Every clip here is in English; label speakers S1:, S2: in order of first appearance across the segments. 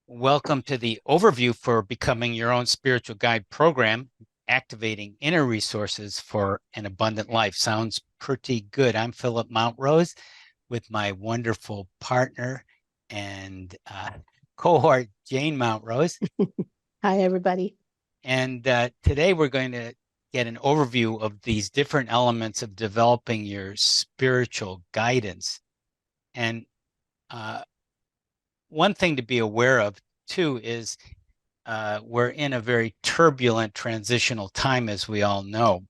S1: Welcome to the overview for becoming your own spiritual guide program, activating inner resources for an abundant life. Sounds pretty good. I'm Philip Montrose with my wonderful partner and cohort, Jane Montrose.
S2: Hi, everybody.
S1: And today we're going to get an overview of these different elements of developing your spiritual guidance. And uh, one thing to be aware of, too, is we're in a very turbulent transitional time, as we all know.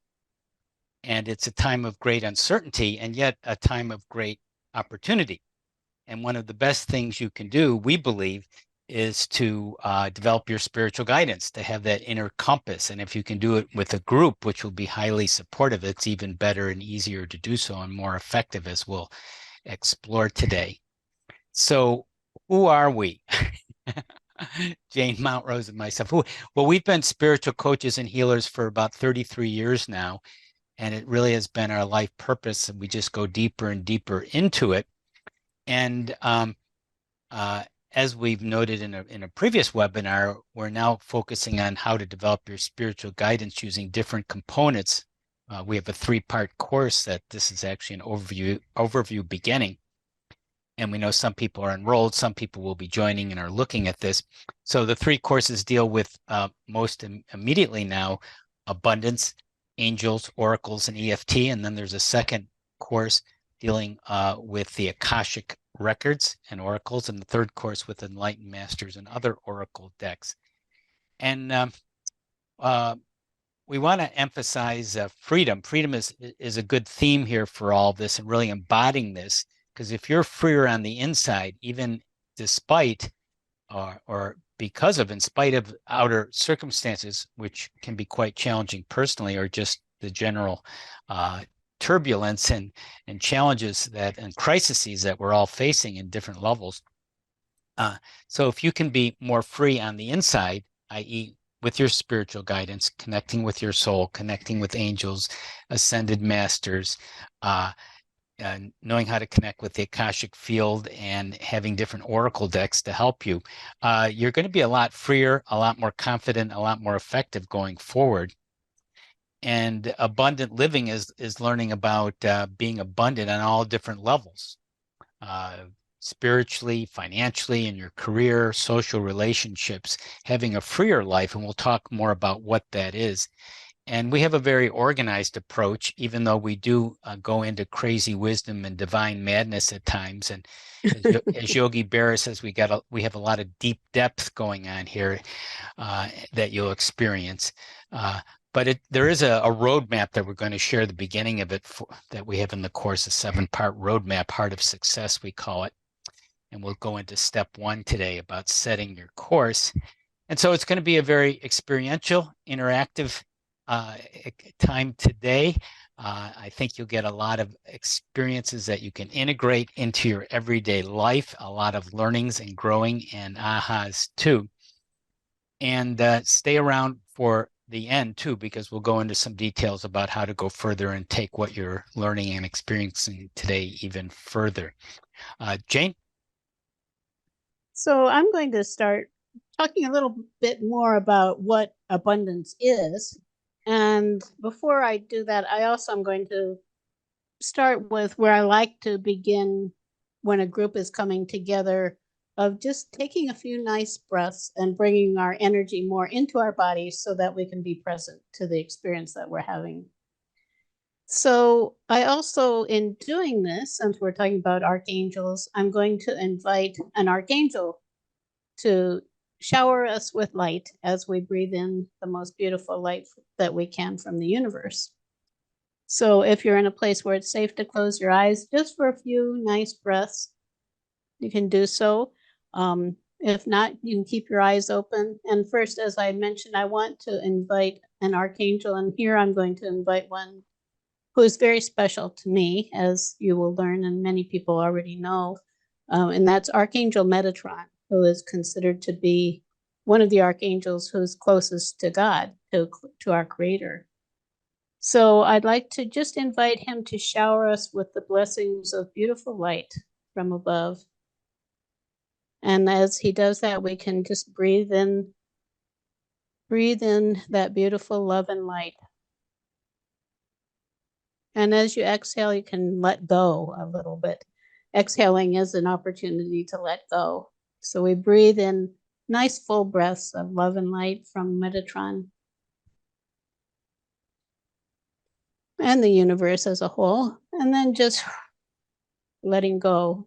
S1: And it's a time of great uncertainty and yet a time of great opportunity. And one of the best things you can do, we believe, is to develop your spiritual guidance, to have that inner compass. And if you can do it with a group, which will be highly supportive, it's even better and easier to do so and more effective, as we'll explore today. So, who are we? Jane Montrose and myself. Well, we've been spiritual coaches and healers for about 33 years now, and it really has been our life purpose. And we just go deeper and deeper into it. And uh, as we've noted in a previous webinar, we're now focusing on how to develop your spiritual guidance using different components. We have a three-part course that this is actually an overview beginning. And we know some people are enrolled, some people will be joining and are looking at this. So the three courses deal with most immediately now abundance, angels, oracles, and EFT. And then there's a second course dealing with the Akashic records and oracles, and the third course with enlightened masters and other oracle decks. And uh, we want to emphasize freedom. Freedom is a good theme here for all this and really embodying this. Because if you're freer on the inside, even despite or because of, in spite of outer circumstances, which can be quite challenging personally, or just the general turbulence and challenges that and crises that we're all facing in different levels. So if you can be more free on the inside, i.e., with your spiritual guidance, connecting with your soul, connecting with angels, ascended masters, knowing how to connect with the Akashic field and having different oracle decks to help you, you're going to be a lot freer, a lot more confident, a lot more effective going forward. And abundant living is learning about being abundant on all different levels, uh, spiritually, financially, in your career, social relationships, having a freer life. And we'll talk more about what that is. And we have a very organized approach, even though we do go into crazy wisdom and divine madness at times. And as Yogi Berra says, we have a lot of deep depth going on here that you'll experience. But there is a roadmap that we're going to share the beginning of it that we have in the course, a 7-part roadmap, Heart of Success, we call it. And we'll go into step 1 today about setting your course. And so it's going to be a very experiential, interactive time today. I think you'll get a lot of experiences that you can integrate into your everyday life, a lot of learnings and growing and ahas too. And stay around for the end too, because we'll go into some details about how to go further and take what you're learning and experiencing today even further. Jane?
S2: So I'm going to start talking a little bit more about what abundance is. And before I do that, I also am going to start with where I like to begin when a group is coming together, of just taking a few nice breaths and bringing our energy more into our bodies so that we can be present to the experience that we're having. So I also, in doing this, since we're talking about archangels, I'm going to invite an archangel to shower us with light as we breathe in the most beautiful light that we can from the universe. So if you're in a place where it's safe to close your eyes just for a few nice breaths, you can do so. If not, you can keep your eyes open. And first, as I mentioned, I want to invite an archangel, and here I'm going to invite one who is very special to me, as you will learn, and many people already know, and that's Archangel Metatron, who is considered to be one of the archangels who's closest to God, to our Creator. So I'd like to just invite him to shower us with the blessings of beautiful light from above. And as he does that, we can just breathe in that beautiful love and light. And as you exhale, you can let go a little bit. Exhaling is an opportunity to let go. So we breathe in nice full breaths of love and light from Metatron and the universe as a whole, and then just letting go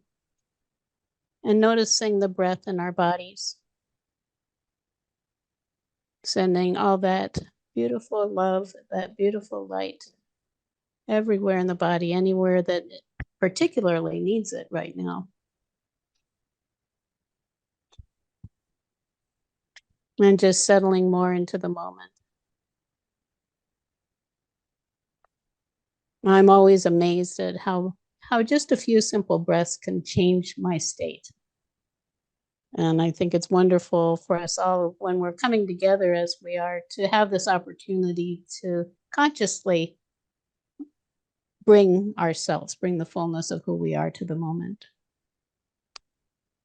S2: and noticing the breath in our bodies, sending all that beautiful love, that beautiful light everywhere in the body, anywhere that particularly needs it right now. And just settling more into the moment. I'm always amazed at how just a few simple breaths can change my state. And I think it's wonderful for us all when we're coming together as we are to have this opportunity to consciously bring the fullness of who we are to the moment.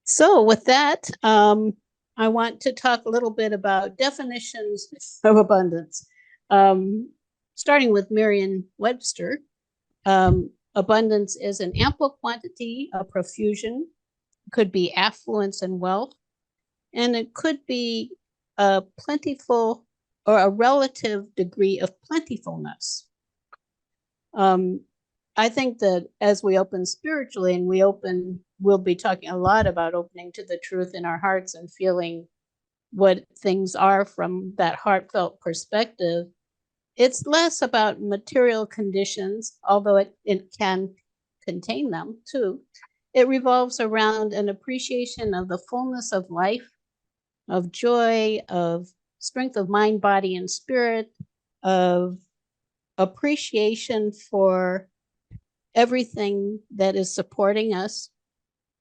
S2: So with that, I want to talk a little bit about definitions of abundance. Starting with Merriam-Webster, abundance is an ample quantity, a profusion, could be affluence and wealth, and it could be a plentiful or a relative degree of plentifulness. I think that as we open spiritually and we'll be talking a lot about opening to the truth in our hearts and feeling what things are from that heartfelt perspective. It's less about material conditions, although it can contain them too. It revolves around an appreciation of the fullness of life, of joy, of strength of mind, body, and spirit, of appreciation for everything that is supporting us.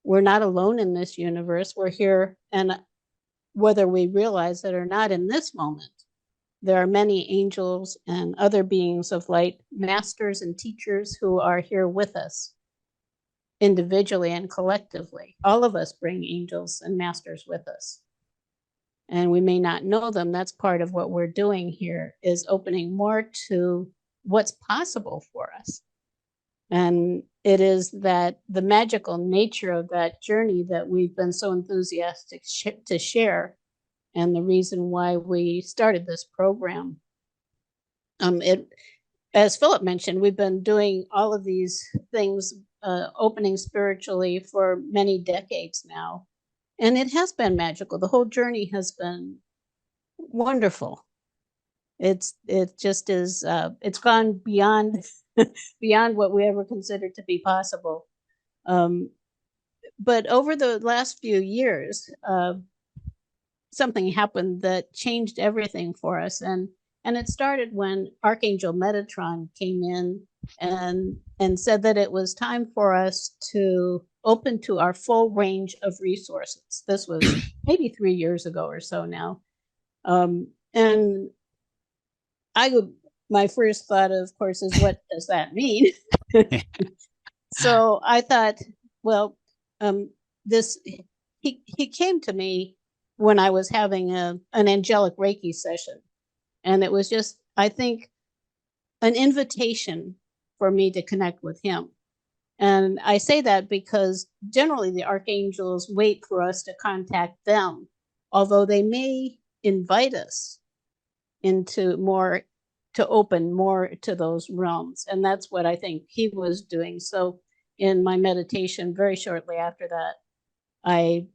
S2: We're not alone in this universe. We're here, and whether we realize it or not in this moment, there are many angels and other beings of light, masters and teachers who are here with us individually and collectively. All of us bring angels and masters with us. And we may not know them. That's part of what we're doing here, is opening more to what's possible for us. And it is that the magical nature of that journey that we've been so enthusiastic to share, and the reason why we started this program. As Philip mentioned, we've been doing all of these things, opening spiritually for many decades now. And it has been magical. The whole journey has been wonderful. It just is, it's gone beyond beyond what we ever considered to be possible. But over the last few years, something happened that changed everything for us. And it started when Archangel Metatron came in and said that it was time for us to open to our full range of resources. This was maybe 3 years ago or so now. And my first thought, of course, is, what does that mean? So I thought, well, he came to me when I was having an angelic Reiki session. And it was just, I think, an invitation for me to connect with him. And I say that because generally the archangels wait for us to contact them, although they may invite us to open more to those realms. And that's what I think he was doing. So in my meditation, very shortly after that, I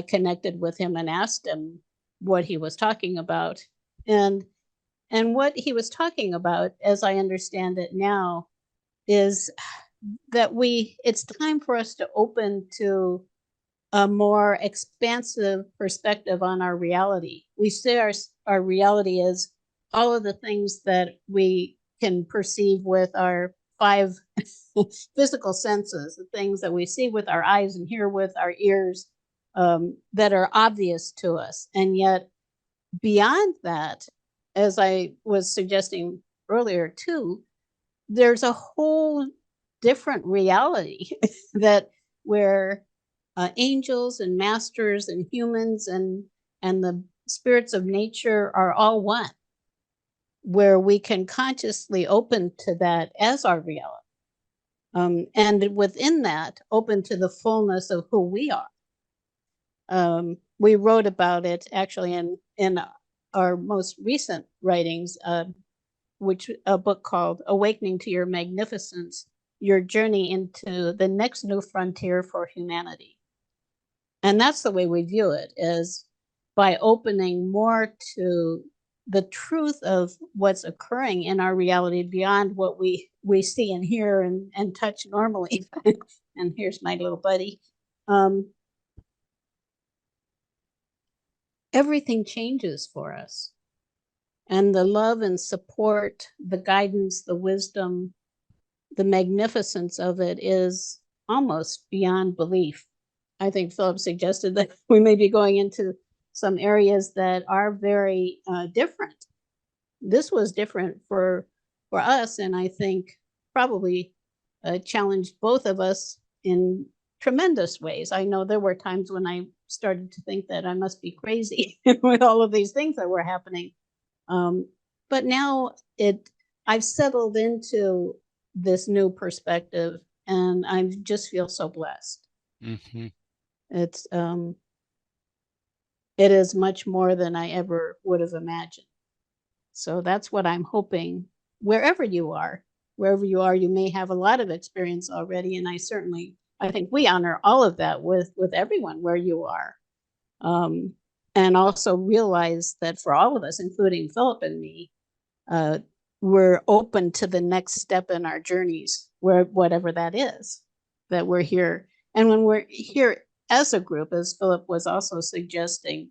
S2: connected with him and asked him what he was talking about. And what he was talking about, as I understand it now, is that it's time for us to open to a more expansive perspective on our reality. We see our reality as all of the things that we can perceive with our 5 physical senses, the things that we see with our eyes and hear with our ears, that are obvious to us. And yet beyond that, as I was suggesting earlier too, there's a whole different reality that where angels and masters and humans and the spirits of nature are all one, where we can consciously open to that as our reality. And within that, open to the fullness of who we are. We wrote about it actually in our most recent writings, which a book called Awakening to Your Magnificence, Your Journey into the Next New Frontier for Humanity. And that's the way we view it, is by opening more to the truth of what's occurring in our reality beyond what we see and hear and touch normally. And here's my little buddy. Everything changes for us. And the love and support, the guidance, the wisdom, the magnificence of it is almost beyond belief. I think Philip suggested that we may be going into some areas that are very different. This was different for us, and I think probably challenged both of us in tremendous ways. I know there were times when I started to think that I must be crazy with all of these things that were happening. But now I've settled into this new perspective, and I just feel so blessed.
S1: Mm-hmm.
S2: It is much more than I ever would have imagined. So that's what I'm hoping. Wherever you are, you may have a lot of experience already, and I think we honor all of that with everyone where you are, and also realize that for all of us, including Philip and me, we're open to the next step in our journeys, whatever that is, that we're here. And when we're here as a group, as Philip was also suggesting,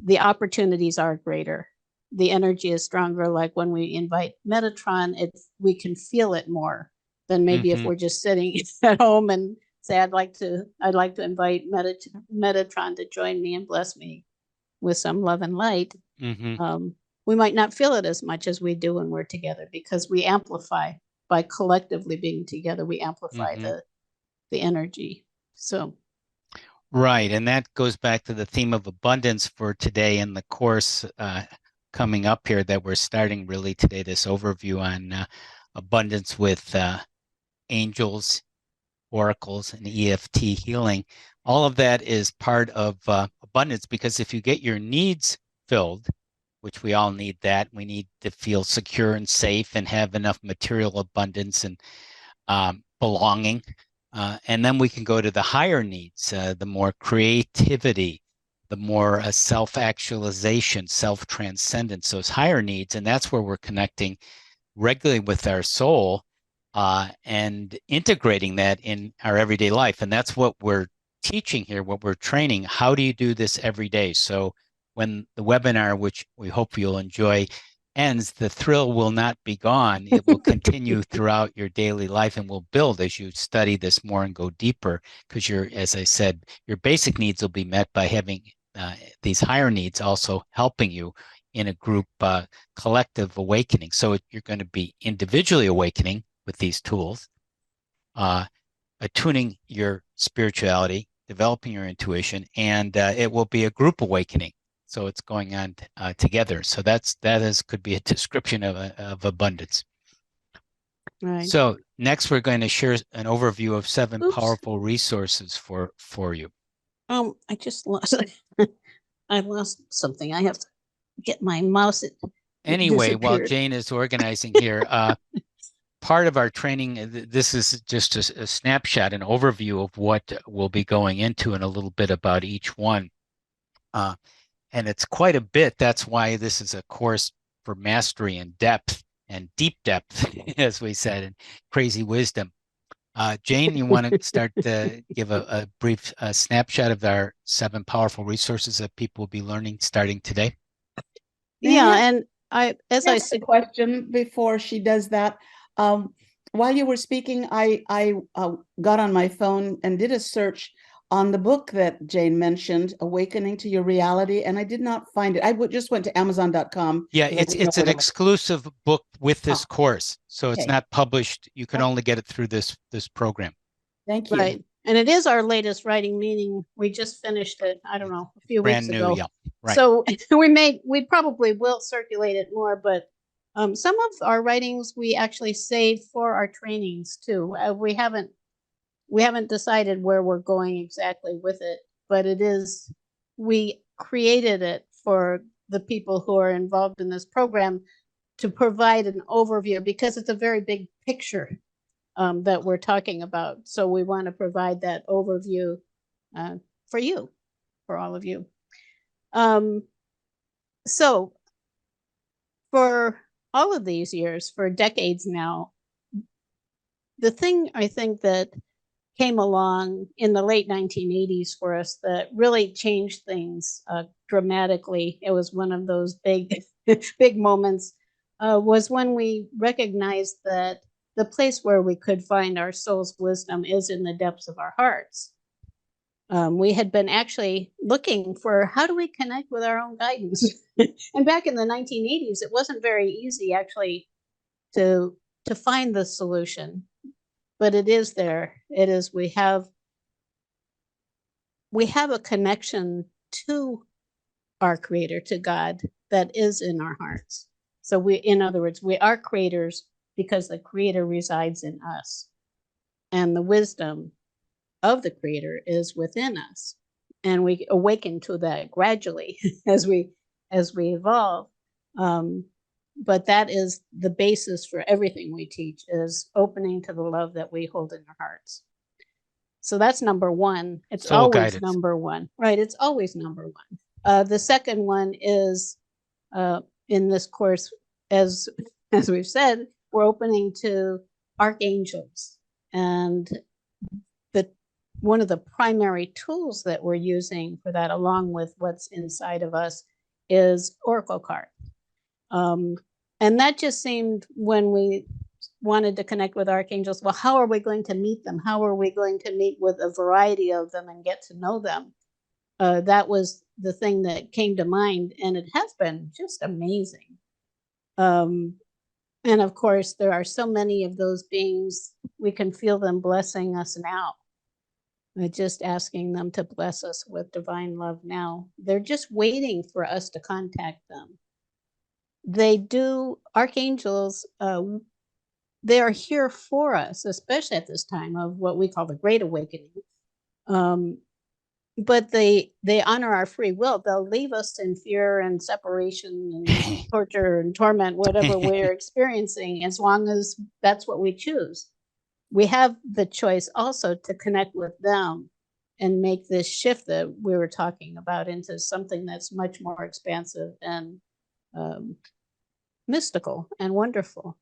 S2: the opportunities are greater. The energy is stronger. Like when we invite Metatron, we can feel it more than maybe if we're just sitting at home and say, I'd like to invite Metatron to join me and bless me with some love and light. We might not feel it as much as we do when we're together, because we amplify by collectively being together. We amplify the energy. So.
S1: Right. And that goes back to the theme of abundance for today in the course coming up here that we're starting really today, this overview on abundance with angels, oracles, and EFT healing. All of that is part of abundance, because if you get your needs filled, which we all need that, we need to feel secure and safe and have enough material abundance and belonging. And then we can go to the higher needs, the more creativity, the more self-actualization, self-transcendence, those higher needs. And that's where we're connecting regularly with our soul and integrating that in our everyday life. And that's what we're teaching here, what we're training. How do you do this every day? So when the webinar, which we hope you'll enjoy, ends, the thrill will not be gone. It will continue throughout your daily life and will build as you study this more and go deeper, because as I said, your basic needs will be met by having these higher needs also helping you in a group collective awakening. So you're going to be individually awakening with these tools, attuning your spirituality, developing your intuition, and it will be a group awakening. So it's going on together. So could be a description of abundance.
S2: Right.
S1: So next, we're going to share an overview of 7 powerful resources for you.
S2: I just lost. I lost something. I have to get my mouse.
S1: Anyway, while Jane is organizing here, part of our training, this is just a snapshot, an overview of what we'll be going into and a little bit about each one. And it's quite a bit. That's why this is a course for mastery and depth and deep depth, as we said, and crazy wisdom. Jane, you want to start to give a brief snapshot of our 7 powerful resources that people will be learning starting today?
S2: Yeah, and I said
S3: a question before she does that. While you were speaking, I got on my phone and did a search on the book that Jane mentioned, Awakening to Your Reality, and I did not find it. I just went to Amazon.com.
S1: Yeah, it's an exclusive book with this course, so it's not published. You can only get it through this program.
S3: Thank you.
S2: Right. And it is our latest writing, meaning we just finished it, I don't know, a few
S1: Brand
S2: weeks
S1: new,
S2: ago.
S1: yeah, right.
S2: So we probably will circulate it more, but some of our writings we actually save for our trainings too. We haven't decided where we're going exactly with it, but we created it for the people who are involved in this program to provide an overview, because it's a very big picture that we're talking about. So we want to provide that overview for you, for all of you. So for all of these years, for decades now, the thing I think that came along in the late 1980s for us that really changed things dramatically, it was one of those big, big moments, was when we recognized that the place where we could find our soul's wisdom is in the depths of our hearts. We had been actually looking for how do we connect with our own guidance. And back in the 1980s, it wasn't very easy actually to find the solution, but it is there. It is, we have a connection to our creator, to God, that is in our hearts. So in other words, we are creators because the creator resides in us, and the wisdom of the creator is within us, and we awaken to that gradually as we evolve. But that is the basis for everything we teach, is opening to the love that we hold in our hearts. So that's number one. It's
S1: Soul
S2: always
S1: guidance.
S2: number one, right? It's always number one. The second one is in this course, as we've said, we're opening to archangels, and one of the primary tools that we're using for that, along with what's inside of us, is oracle card. And that just seemed, when we wanted to connect with archangels, well, how are we going to meet them? How are we going to meet with a variety of them and get to know them? That was the thing that came to mind, and it has been just amazing. And of course, there are so many of those beings, we can feel them blessing us now. We're just asking them to bless us with divine love now. They're just waiting for us to contact them. They do, archangels, they are here for us, especially at this time of what we call the Great Awakening. But they honor our free will. They'll leave us in fear and separation and torture and torment, whatever we're experiencing, as long as that's what we choose. We have the choice also to connect with them and make this shift that we were talking about into something that's much more expansive and mystical and wonderful.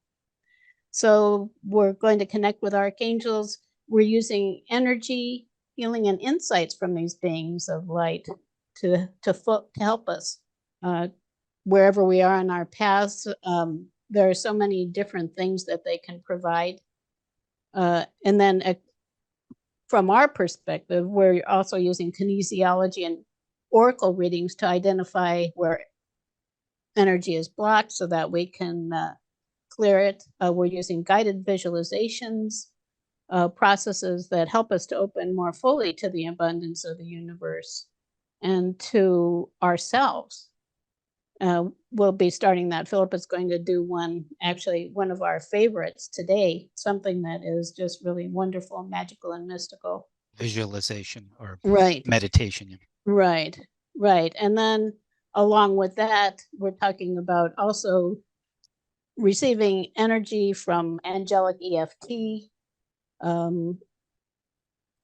S2: So we're going to connect with archangels. We're using energy, healing, and insights from these beings of light to help us wherever we are in our paths. There are so many different things that they can provide. And then from our perspective, we're also using kinesiology and oracle readings to identify where energy is blocked so that we can clear it. We're using guided visualizations, processes that help us to open more fully to the abundance of the universe and to ourselves. We'll be starting that. Philip is going to do one, actually one of our favorites today, something that is just really wonderful, magical, and mystical.
S1: Visualization or
S2: right.
S1: meditation.
S2: Right. And then along with that, we're talking about also receiving energy from angelic EFT.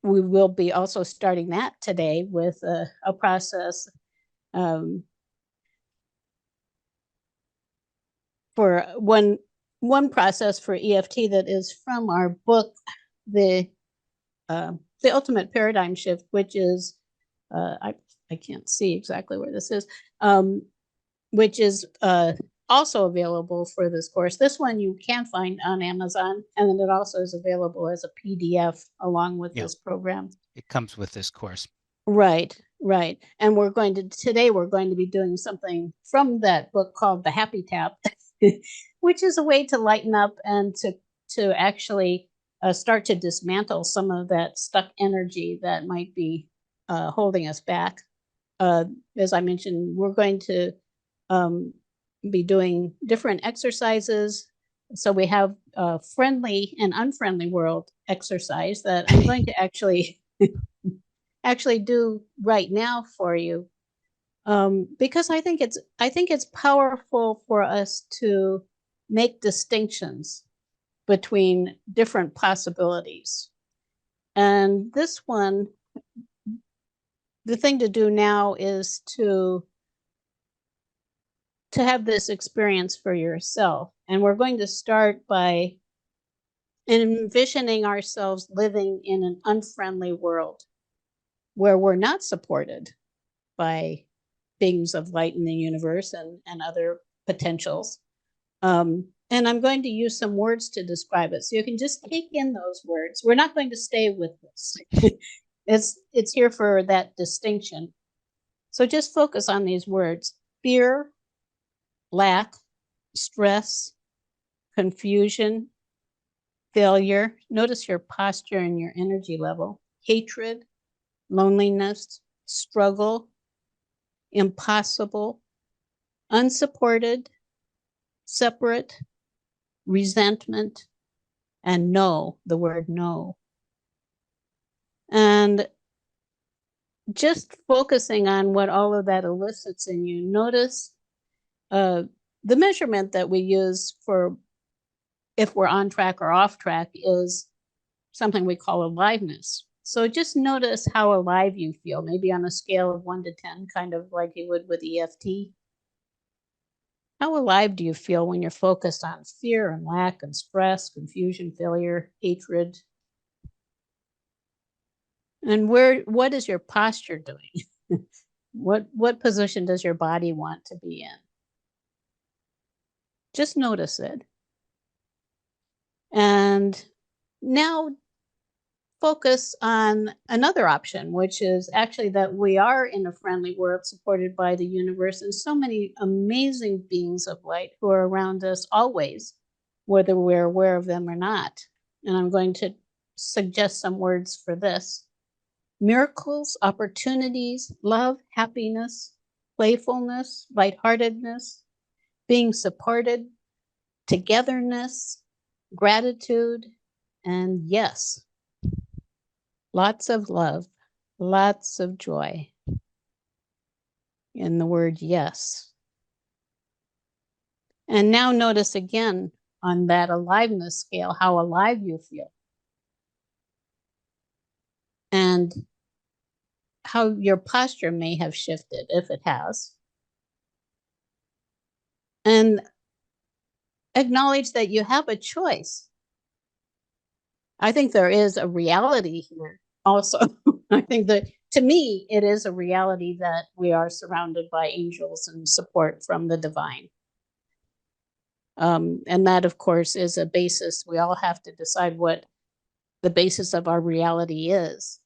S2: We will be also starting that today with a process for one process for EFT that is from our book, the Ultimate Paradigm Shift, which is I can't see exactly where this is, which is also available for this course. This one you can find on Amazon, and then it also is available as a PDF along with this program.
S1: It comes with this course.
S2: Right. And today we're going to be doing something from that book called The Happy Tap, which is a way to lighten up and to actually start to dismantle some of that stuck energy that might be holding us back. As I mentioned, we're going to be doing different exercises. So we have a friendly and unfriendly world exercise that I'm going to actually do right now for you, because I think it's powerful for us to make distinctions between different possibilities. And this one, the thing to do now is to have this experience for yourself. And we're going to start by envisioning ourselves living in an unfriendly world where we're not supported by beings of light in the universe and other potentials. And I'm going to use some words to describe it. So you can just take in those words. We're not going to stay with this. It's here for that distinction. So just focus on these words: fear, lack, stress, confusion, failure. Notice your posture and your energy level. Hatred, loneliness, struggle, impossible, unsupported, separate, resentment, and no, the word no. And just focusing on what all of that elicits in you, notice the measurement that we use for if we're on track or off track is something we call aliveness. So just notice how alive you feel, maybe on a scale of 1 to 10, kind of like you would with EFT. How alive do you feel when you're focused on fear and lack and stress, confusion, failure, hatred? And what is your posture doing? What position does your body want to be in? Just notice it. And now focus on another option, which is actually that we are in a friendly world supported by the universe and so many amazing beings of light who are around us always, whether we're aware of them or not. And I'm going to suggest some words for this: miracles, opportunities, love, happiness, playfulness, lightheartedness, being supported, togetherness, gratitude, and yes. Lots of love, lots of joy in the word yes. And now notice again on that aliveness scale how alive you feel and how your posture may have shifted, if it has. And acknowledge that you have a choice. I think there is a reality here also. I think that, to me, it is a reality that we are surrounded by angels and support from the divine. And that, of course, is a basis. We all have to decide what the basis of our reality is.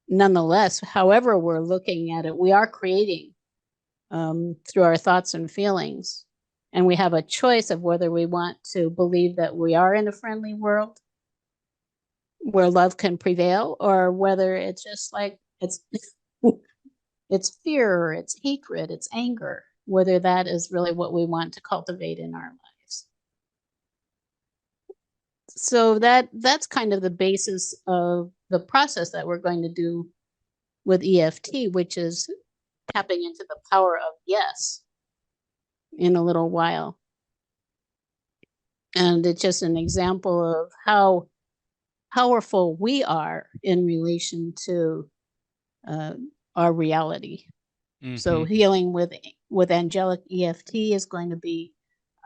S2: Nonetheless, however we're looking at it, we are creating through our thoughts and feelings. And we have a choice of whether we want to believe that we are in a friendly world where love can prevail, or whether it's just like it's fear, it's hatred, it's anger, whether that is really what we want to cultivate in our lives. So that's kind of the basis of the process that we're going to do with EFT, which is tapping into the power of yes in a little while. And it's just an example of how powerful we are in relation to our reality. Mm-hmm. So healing with angelic EFT is going to be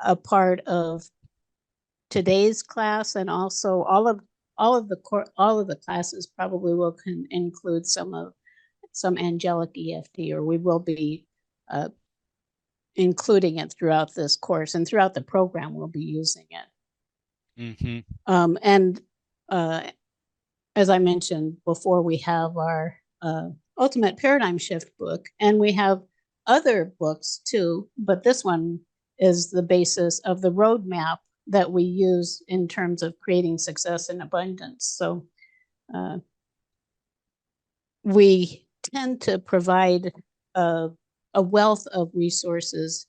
S2: a part of today's class, and also all of the classes probably will include some angelic EFT, or we will be including it throughout this course, and throughout the program we'll be using it. Mm-hmm. And as I mentioned before, we have our Ultimate Paradigm Shift book, and we have other books too, but this one is the basis of the roadmap that we use in terms of creating success and abundance. So we tend to provide a wealth of resources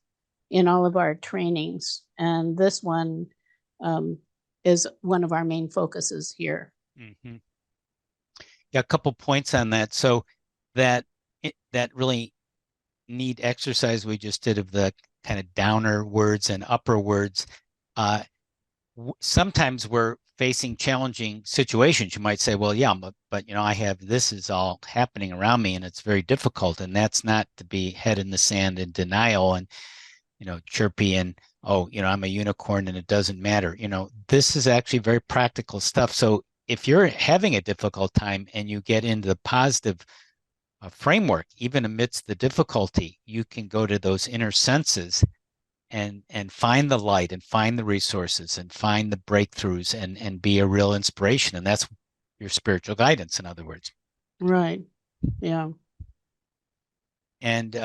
S2: in all of our trainings. And this one is one of our main focuses here.
S1: Mm-hmm. Yeah, a couple points on that. So that really neat exercise we just did of the kind of downer words and upper words. Sometimes we're facing challenging situations. You might say, well, yeah, but I have, this is all happening around me and it's very difficult. And that's not to be head in the sand in denial and, chirpy and, oh, I'm a unicorn and it doesn't matter. This is actually very practical stuff. So if you're having a difficult time and you get into the positive framework, even amidst the difficulty, you can go to those inner senses and find the light and find the resources and find the breakthroughs and be a real inspiration. And that's your spiritual guidance, in other words.
S2: Right. Yeah.
S1: And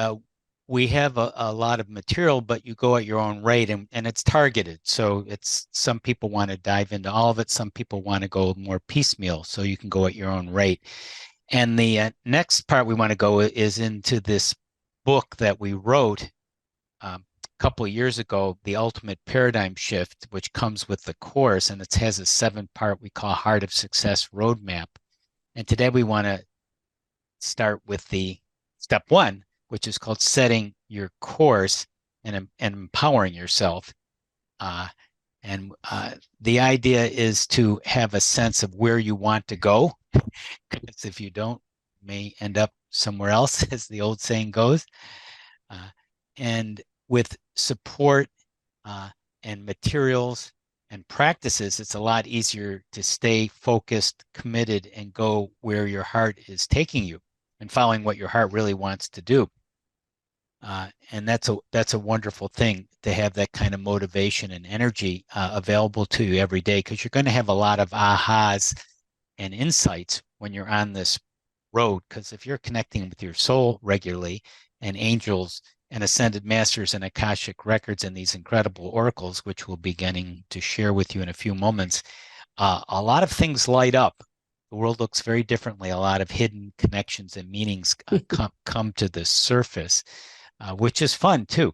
S1: we have a lot of material, but you go at your own rate and it's targeted. So it's, some people want to dive into all of it. Some people want to go more piecemeal. So you can go at your own rate. And the next part we want to go is into this book that we wrote a couple of years ago, The Ultimate Paradigm Shift, which comes with the course, and it has a 7-part we call Heart of Success Roadmap. And today we want to start with the step 1, which is called setting your course and empowering yourself. The idea is to have a sense of where you want to go, because if you don't, you may end up somewhere else, as the old saying goes. And with support and materials and practices, it's a lot easier to stay focused, committed, and go where your heart is taking you and following what your heart really wants to do. And that's a wonderful thing, to have that kind of motivation and energy available to you every day, because you're going to have a lot of ahas and insights when you're on this road. Because if you're connecting with your soul regularly, and angels and ascended masters and Akashic records and these incredible oracles, which we'll be getting to share with you in a few moments, a lot of things light up. The world looks very differently. A lot of hidden connections and meanings come to the surface, which is fun too.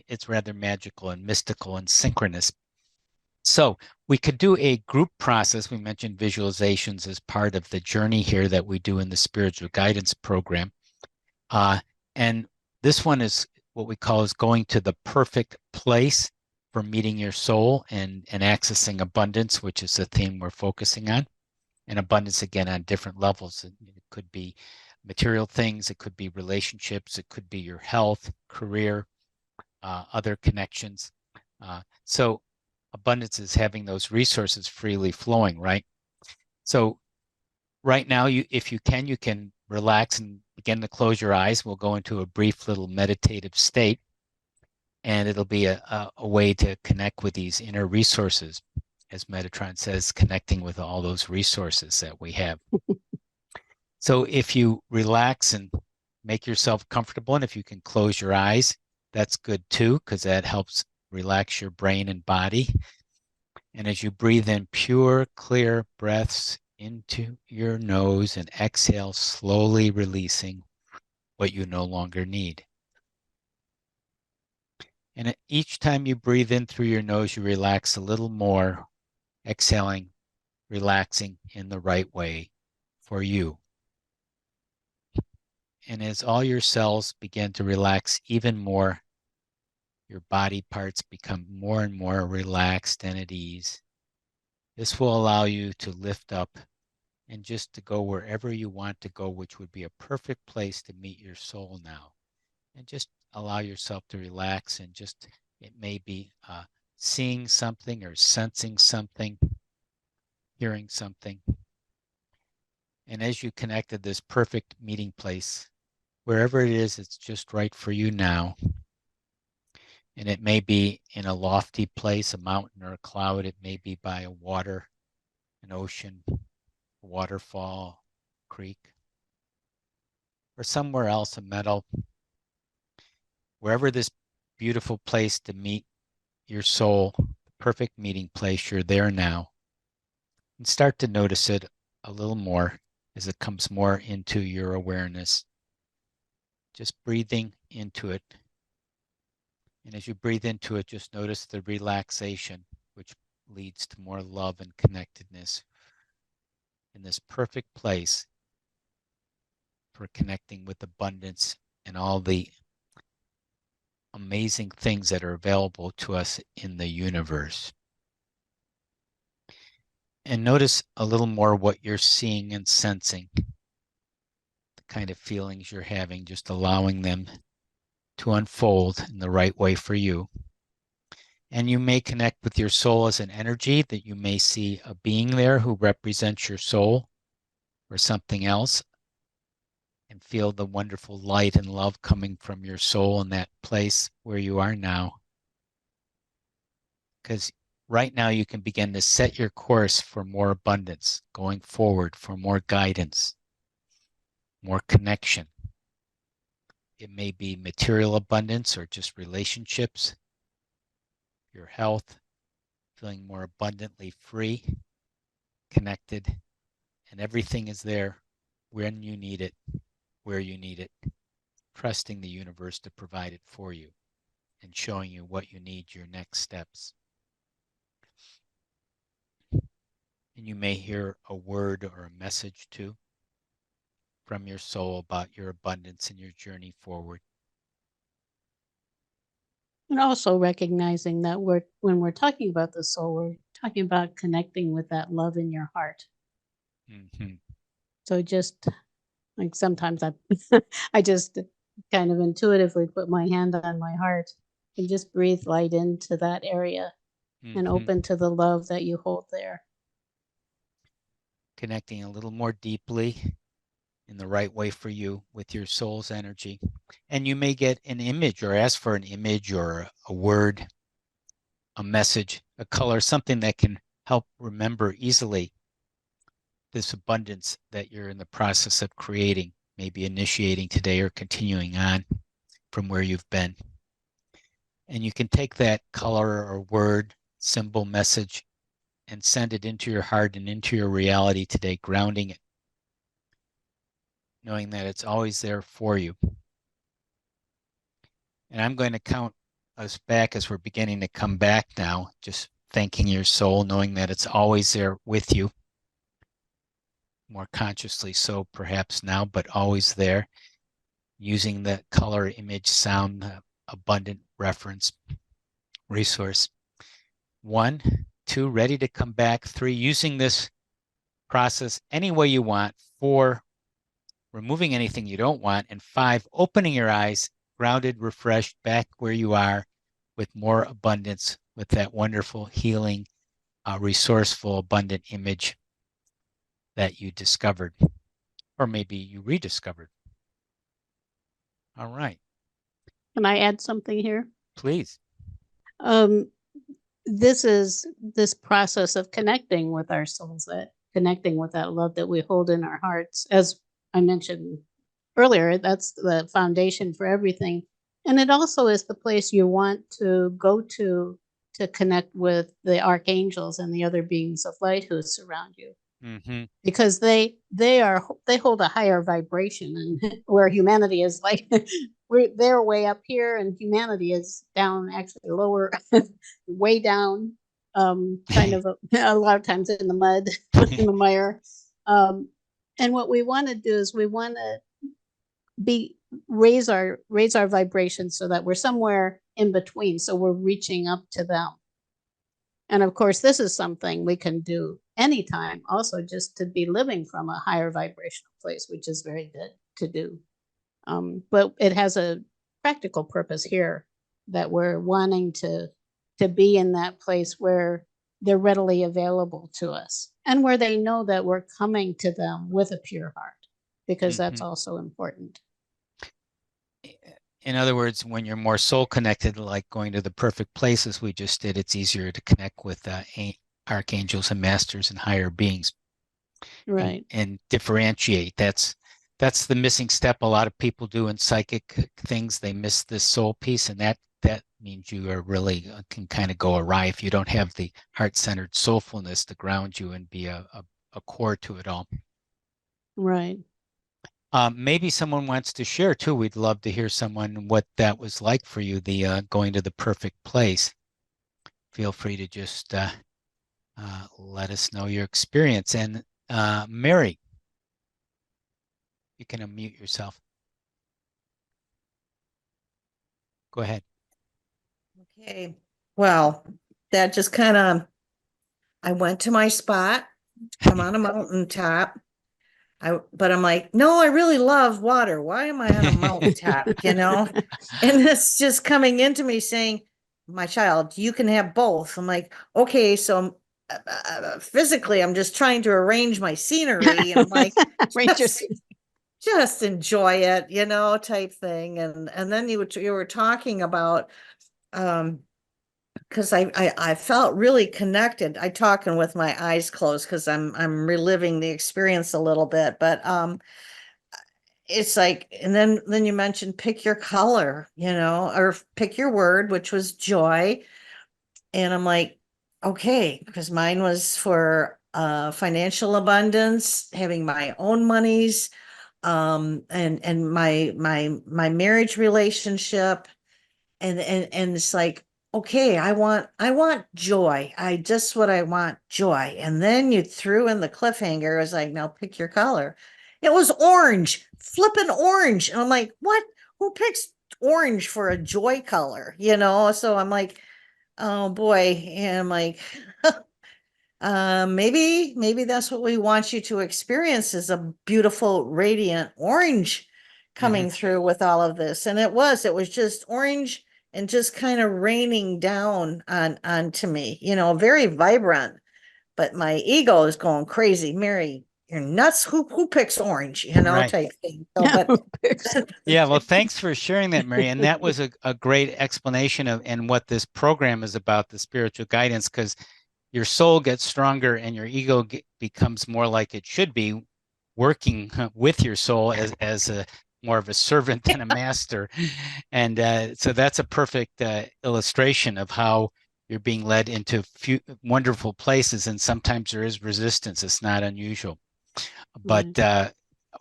S1: It's rather magical and mystical and synchronous. So we could do a group process. We mentioned visualizations as part of the journey here that we do in the spiritual guidance program. And this one is what we call is going to the perfect place for meeting your soul and accessing abundance, which is the theme we're focusing on. And abundance, again, on different levels. It could be material things, it could be relationships, it could be your health, career, other connections. So abundance is having those resources freely flowing, right? So right now, if you can relax and begin to close your eyes. We'll go into a brief little meditative state, and it'll be a way to connect with these inner resources. As Metatron says, connecting with all those resources that we have. So if you relax and make yourself comfortable, and if you can close your eyes, that's good too, because that helps relax your brain and body. And as you breathe in pure, clear breaths into your nose and exhale, slowly releasing what you no longer need. And each time you breathe in through your nose, you relax a little more, exhaling, relaxing in the right way for you. And as all your cells begin to relax even more, your body parts become more and more relaxed and at ease. This will allow you to lift up and just to go wherever you want to go, which would be a perfect place to meet your soul now. And just allow yourself to relax, and just, it may be seeing something or sensing something, hearing something. And as you connect to this perfect meeting place, wherever it is, it's just right for you now. And it may be in a lofty place, a mountain or a cloud. It may be by a water, an ocean, a waterfall, creek, or somewhere else, a meadow. Wherever this beautiful place to meet your soul, the perfect meeting place. You're there now. And start to notice it a little more as it comes more into your awareness. Just breathing into it. And as you breathe into it, just notice the relaxation, which leads to more love and connectedness in this perfect place for connecting with abundance and all the amazing things that are available to us in the universe. And notice a little more what you're seeing and sensing, the kind of feelings you're having, just allowing them to unfold in the right way for you. And you may connect with your soul as an energy, that you may see a being there who represents your soul or something else, and feel the wonderful light and love coming from your soul in that place where you are now. Because right now you can begin to set your course for more abundance, going forward for more guidance, more connection. It may be material abundance or just relationships, your health, feeling more abundantly free, connected, and everything is there when you need it, where you need it, trusting the universe to provide it for you and showing you what you need, your next steps. And you may hear a word or a message too from your soul about your abundance and your journey forward.
S2: And also recognizing that when we're talking about the soul, we're talking about connecting with that love in your heart.
S1: Mm-hmm.
S2: So just like sometimes I just kind of intuitively put my hand on my heart and just breathe light into that area and open to the love that you hold there.
S1: Connecting a little more deeply in the right way for you with your soul's energy. And you may get an image or ask for an image or a word, a message, a color, something that can help remember easily this abundance that you're in the process of creating, maybe initiating today or continuing on from where you've been. And you can take that color or word, symbol, message, and send it into your heart and into your reality today, grounding it, knowing that it's always there for you. And I'm going to count us back as we're beginning to come back now, just thanking your soul, knowing that it's always there with you. More consciously so perhaps now, but always there, using the color, image, sound, abundant reference resource. 1, 2, ready to come back. 3, using this process any way you want. 4, removing anything you don't want. And 5, opening your eyes, grounded, refreshed, back where you are with more abundance, with that wonderful, healing, resourceful, abundant image that you discovered, or maybe you rediscovered. All right.
S2: Can I add something here?
S1: Please.
S2: This process of connecting with our souls, that connecting with that love that we hold in our hearts, as I mentioned earlier, that's the foundation for everything. And it also is the place you want to go to connect with the archangels and the other beings of light who surround you. Mm-hmm. Because they hold a higher vibration, and where humanity is like they're way up here and humanity is down, actually lower, way down, kind of a lot of times in the mud, in the mire. And what we want to do is we want to raise our vibration so that we're somewhere in between, so we're reaching up to them. And of course, this is something we can do anytime, also just to be living from a higher vibrational place, which is very good to do. But it has a practical purpose here, that we're wanting to be in that place where they're readily available to us and where they know that we're coming to them with a pure heart, because that's also important.
S1: In other words, when you're more soul connected, like going to the perfect places we just did, it's easier to connect with archangels and masters and higher beings,
S2: right?
S1: And differentiate. That's the missing step. A lot of people do in psychic things. They miss this soul piece, and that means you are really can kind of go awry if you don't have the heart-centered soulfulness to ground you and be a core to it all.
S2: Right.
S1: Maybe someone wants to share too. We'd love to hear someone what that was like for you, the going to the perfect place. Feel free to just let us know your experience. And Mary, you can unmute yourself. Go ahead.
S4: Okay, well, that just kind of, I went to my spot. I'm on a mountaintop. But I'm like, no, I really love water. Why am I on a mountaintop? And it's just coming into me saying, my child, you can have both. I'm like, okay, so physically, I'm just trying to arrange my scenery. And I'm like, just enjoy it, type thing. And then you were talking about, because I felt really connected. I talking with my eyes closed because I'm reliving the experience a little bit, but it's like, and then you mentioned pick your color, or pick your word, which was joy. And I'm like, okay, because mine was for financial abundance, having my own monies, and my marriage relationship, and it's like, okay, I want joy. What I want, joy. And then you threw in the cliffhanger. It was like, now pick your color. It was orange, flipping orange. And I'm like, what? Who picks orange for a joy color? So I'm like, oh boy. And I'm like, maybe that's what we want you to experience, is a beautiful, radiant orange coming through with all of this. And it was just orange and just kind of raining down onto me, very vibrant, but my ego is going crazy. Mary, you're nuts. Who picks orange,
S1: Right.
S4: type thing. So,
S1: Yeah, well, thanks for sharing that, Mary. And that was a great explanation of and what this program is about, the spiritual guidance, because your soul gets stronger and your ego becomes more like it should be, working with your soul as a more of a servant than a master. And so that's a perfect illustration of how you're being led into wonderful places. And sometimes there is resistance. It's not unusual. But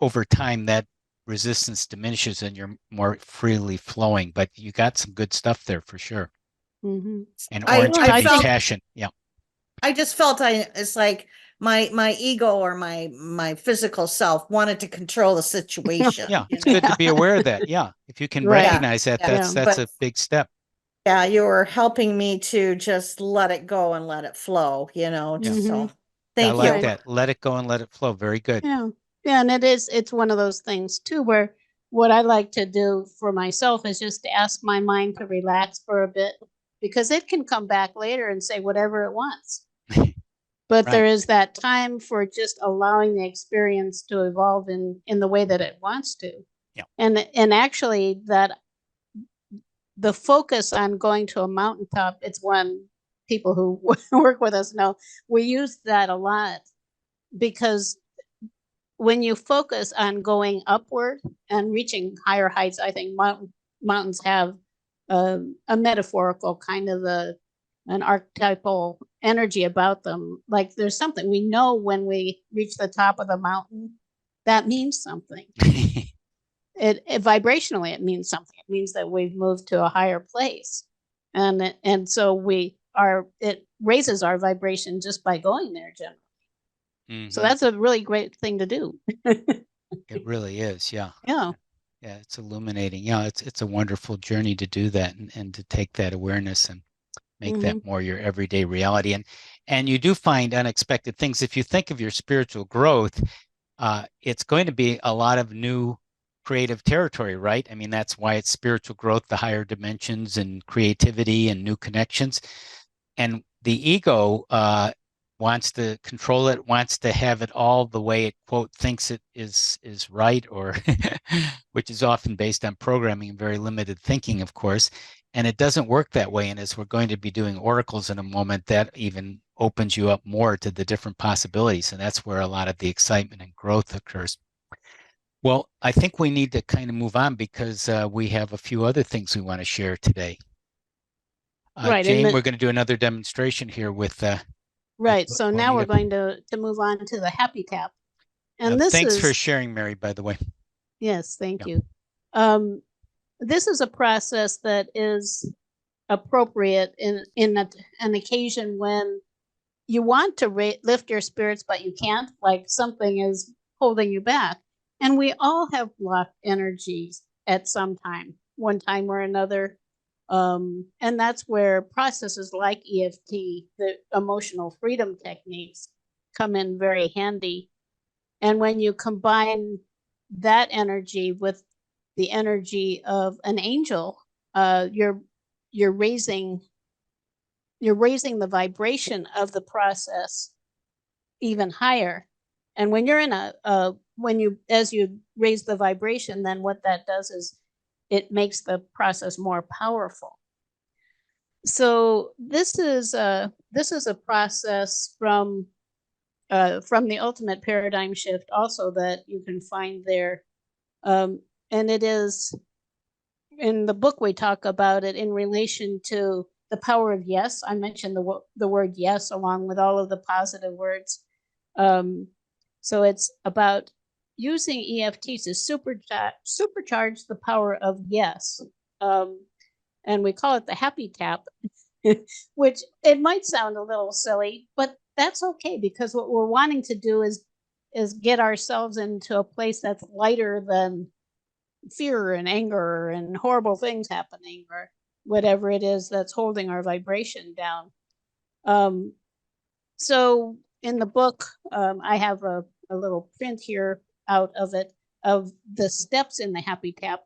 S1: over time, that resistance diminishes and you're more freely flowing. But you got some good stuff there for sure. And orange can be passion. Yeah.
S4: I just felt it's like my ego or my physical self wanted to control the situation.
S1: Yeah, it's good to be aware of that. Yeah, if you can recognize that, that's a big step.
S4: Yeah, you were helping me to just let it go and let it flow. So thank you.
S1: I like that. Let it go and let it flow. Very good.
S2: Yeah, and it's one of those things too, where what I like to do for myself is just to ask my mind to relax for a bit, because it can come back later and say whatever it wants. But there is that time for just allowing the experience to evolve in the way that it wants to.
S1: Yeah.
S2: And actually that the focus on going to a mountaintop, it's one people who work with us know we use that a lot, because when you focus on going upward and reaching higher heights, I think mountains have a metaphorical kind of an archetypal energy about them. Like there's something we know when we reach the top of the mountain, that means something. It vibrationally, it means something. It means that we've moved to a higher place. And so it raises our vibration just by going there generally. So that's a really great thing to do.
S1: It really is. Yeah.
S2: Yeah.
S1: Yeah. It's illuminating. Yeah. It's a wonderful journey to do that and to take that awareness and make that more your everyday reality. And you do find unexpected things. If you think of your spiritual growth, it's going to be a lot of new creative territory, right? I mean, that's why it's spiritual growth, the higher dimensions and creativity and new connections. And the ego wants to control it, wants to have it all the way it, quote, thinks it is right, or which is often based on programming and very limited thinking, of course. And it doesn't work that way. And as we're going to be doing oracles in a moment, that even opens you up more to the different possibilities. And that's where a lot of the excitement and growth occurs. Well, I think we need to kind of move on because we have a few other things we want to share today.
S2: Right, and
S1: Jane,
S2: the-
S1: we're going to do another demonstration here with
S2: Right. So now we're
S1: Bonita.
S2: going to move on to the Happy Tap. And this
S1: Thanks
S2: is,
S1: for sharing, Mary, by the way.
S2: yes, thank
S1: Yeah.
S2: you. This is a process that is appropriate in an occasion when you want to lift your spirits, but you can't, like something is holding you back. And we all have blocked energies at some time, one time or another. And that's where processes like EFT, the emotional freedom techniques, come in very handy. And when you combine that energy with the energy of an angel, you're raising the vibration of the process even higher. And when you're in as you raise the vibration, then what that does is it makes the process more powerful. So this is a process from the Ultimate Paradigm Shift also that you can find there. And it is, in the book we talk about it in relation to the power of yes. I mentioned the word yes along with all of the positive words. So it's about using EFTs to supercharge the power of yes. And we call it the Happy Tap, which it might sound a little silly, but that's okay, because what we're wanting to do is get ourselves into a place that's lighter than fear and anger and horrible things happening or whatever it is that's holding our vibration down. So in the book, I have a little print here out of it of the steps in the Happy Tap.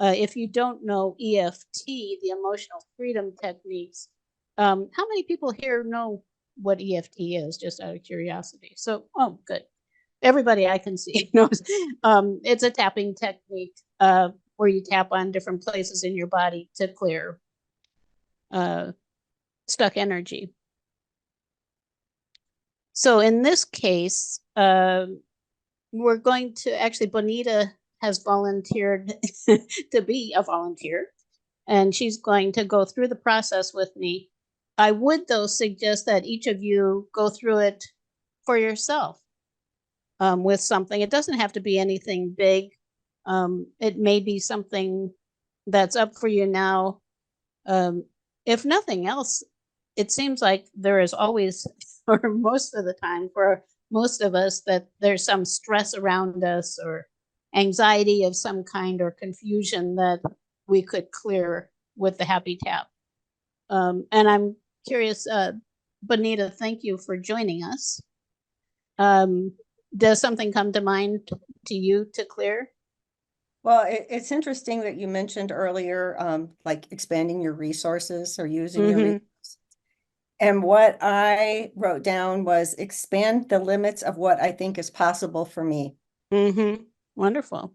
S2: If you don't know EFT, the emotional freedom techniques, how many people here know what EFT is, just out of curiosity? So, oh, good. Everybody I can see knows. It's a tapping technique where you tap on different places in your body to clear stuck energy. So in this case, we're going to actually, Bonita has volunteered to be a volunteer, and she's going to go through the process with me. I would, though, suggest that each of you go through it for yourself with something. It doesn't have to be anything big. It may be something that's up for you now. If nothing else, it seems like there is always, or most of the time, for most of us, that there's some stress around us or anxiety of some kind or confusion that we could clear with the Happy Tap. And I'm curious, Bonita, thank you for joining us. Does something come to mind to you to clear?
S5: Well, it's interesting that you mentioned earlier, like expanding your resources or using your resources. And what I wrote down was expand the limits of what I think is possible for me.
S2: Wonderful.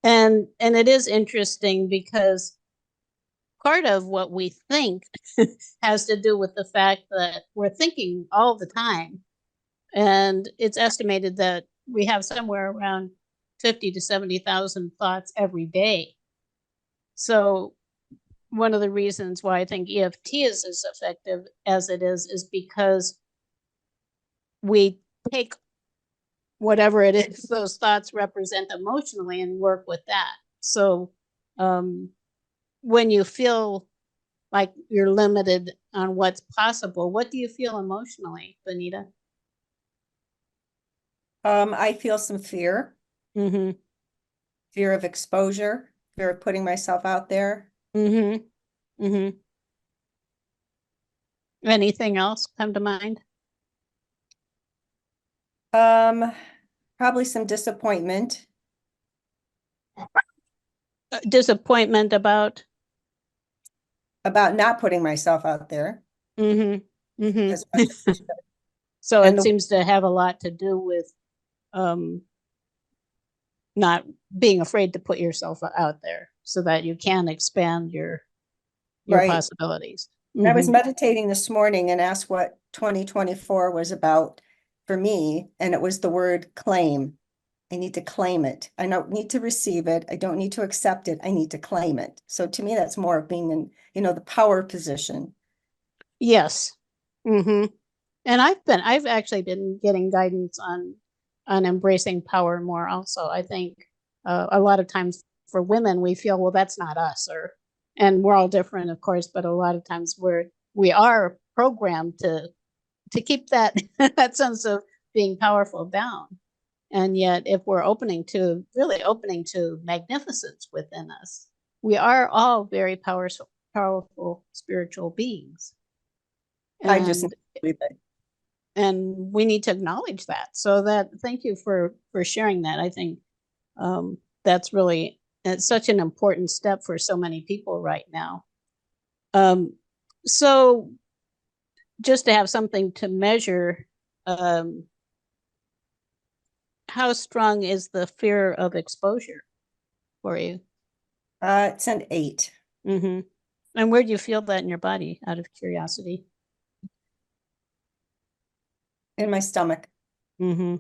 S2: And it is interesting because part of what we think has to do with the fact that we're thinking all the time. And it's estimated that we have somewhere around 50 to 70,000 thoughts every day. So one of the reasons why I think EFT is as effective as it is because we take whatever it is those thoughts represent emotionally and work with that. So when you feel like you're limited on what's possible, what do you feel emotionally, Bonita?
S5: I feel some fear,
S2: Mm-hmm.
S5: fear of exposure, fear of putting myself out there.
S2: Mm-hmm. Mm-hmm. Anything else come to mind?
S5: Probably some disappointment.
S2: Disappointment about?
S5: About not putting myself out there.
S2: Mm-hmm. Mm-hmm.
S5: As much as I should.
S2: So
S5: And
S2: it seems to have a lot to do with not being afraid to put yourself out there so that you can expand your
S5: Right.
S2: possibilities.
S5: I was meditating this morning and asked what 2024 was about for me, and it was the word claim. I need to claim it. I don't need to receive it. I don't need to accept it. I need to claim it. So to me, that's more of being in, the power position.
S2: Yes. Mm-hmm. And I've actually been getting guidance on embracing power more also. I think a lot of times for women, we feel, well, that's not us, and we're all different, of course, but a lot of times we are programmed to keep that that sense of being powerful down. And yet, if we're really opening to magnificence within us, we are all very powerful spiritual beings.
S5: I just
S2: And
S5: believe it.
S2: and we need to acknowledge that. So thank you for sharing that. I think that's really, it's such an important step for so many people right now. So just to have something to measure, how strong is the fear of exposure for you?
S5: It's an 8.
S2: Mm-hmm. And where do you feel that in your body, out of curiosity?
S5: In my stomach.
S2: Mm-hmm.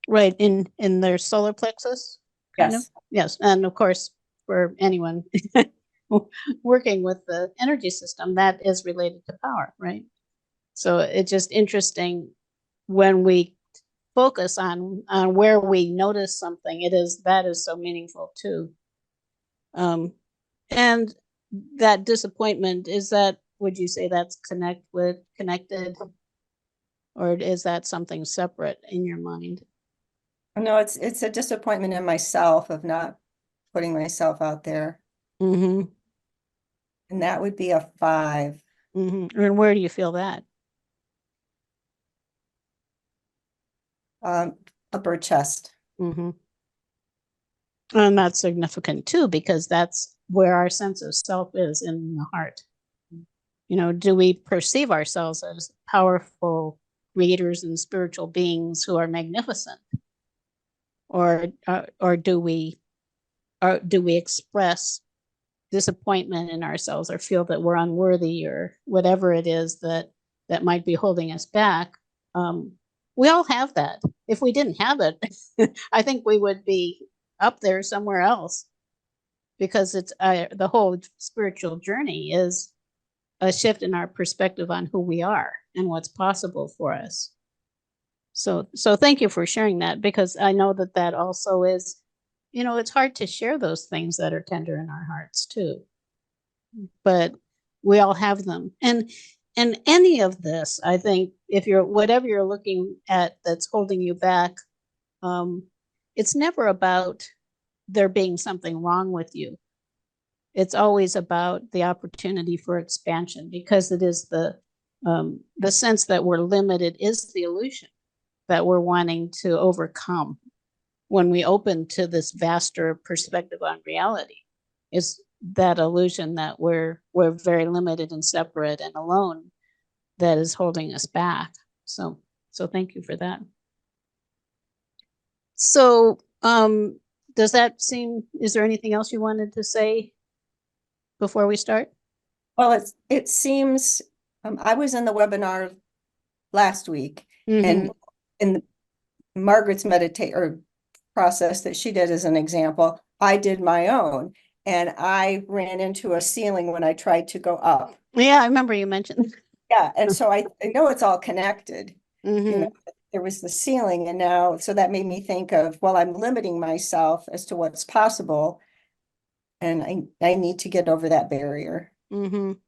S2: Right, in their solar plexus? Kind of?
S5: Yes.
S2: Yes, and of course, for anyone working with the energy system, that is related to power, right? So it's just interesting when we focus on where we notice something, that is so meaningful too. And that disappointment, would you say that's connected, or is that something separate in your mind?
S5: No, it's a disappointment in myself of not putting myself out there.
S2: Mm-hmm.
S5: And that would be a 5.
S2: Mm-hmm. And where do you feel that?
S5: Upper chest.
S2: Mm-hmm. And that's significant too, because that's where our sense of self is, in the heart. Do we perceive ourselves as powerful creators and spiritual beings who are magnificent, or do we express disappointment in ourselves, or feel that we're unworthy, or whatever it is that might be holding us back? We all have that. If we didn't have it, I think we would be up there somewhere else, because it's the whole spiritual journey is a shift in our perspective on who we are and what's possible for us. So thank you for sharing that, because I know that also is, it's hard to share those things that are tender in our hearts too. But we all have them. And any of this, I think, whatever you're looking at that's holding you back, it's never about there being something wrong with you. It's always about the opportunity for expansion, because it is the sense that we're limited is the illusion that we're wanting to overcome when we open to this vaster perspective on reality. Is that illusion that we're very limited and separate and alone that is holding us back. So thank you for that. So is there anything else you wanted to say before we start?
S5: Well, it seems, I was in the webinar last week, and in Margaret's process that she did as an example, I did my own, and I ran into a ceiling when I tried to go up.
S2: Yeah, I remember you mentioned.
S5: Yeah, and so I know it's all connected. There was the ceiling, and now, so that made me think of, well, I'm limiting myself as to what's possible, and I need to get over that barrier.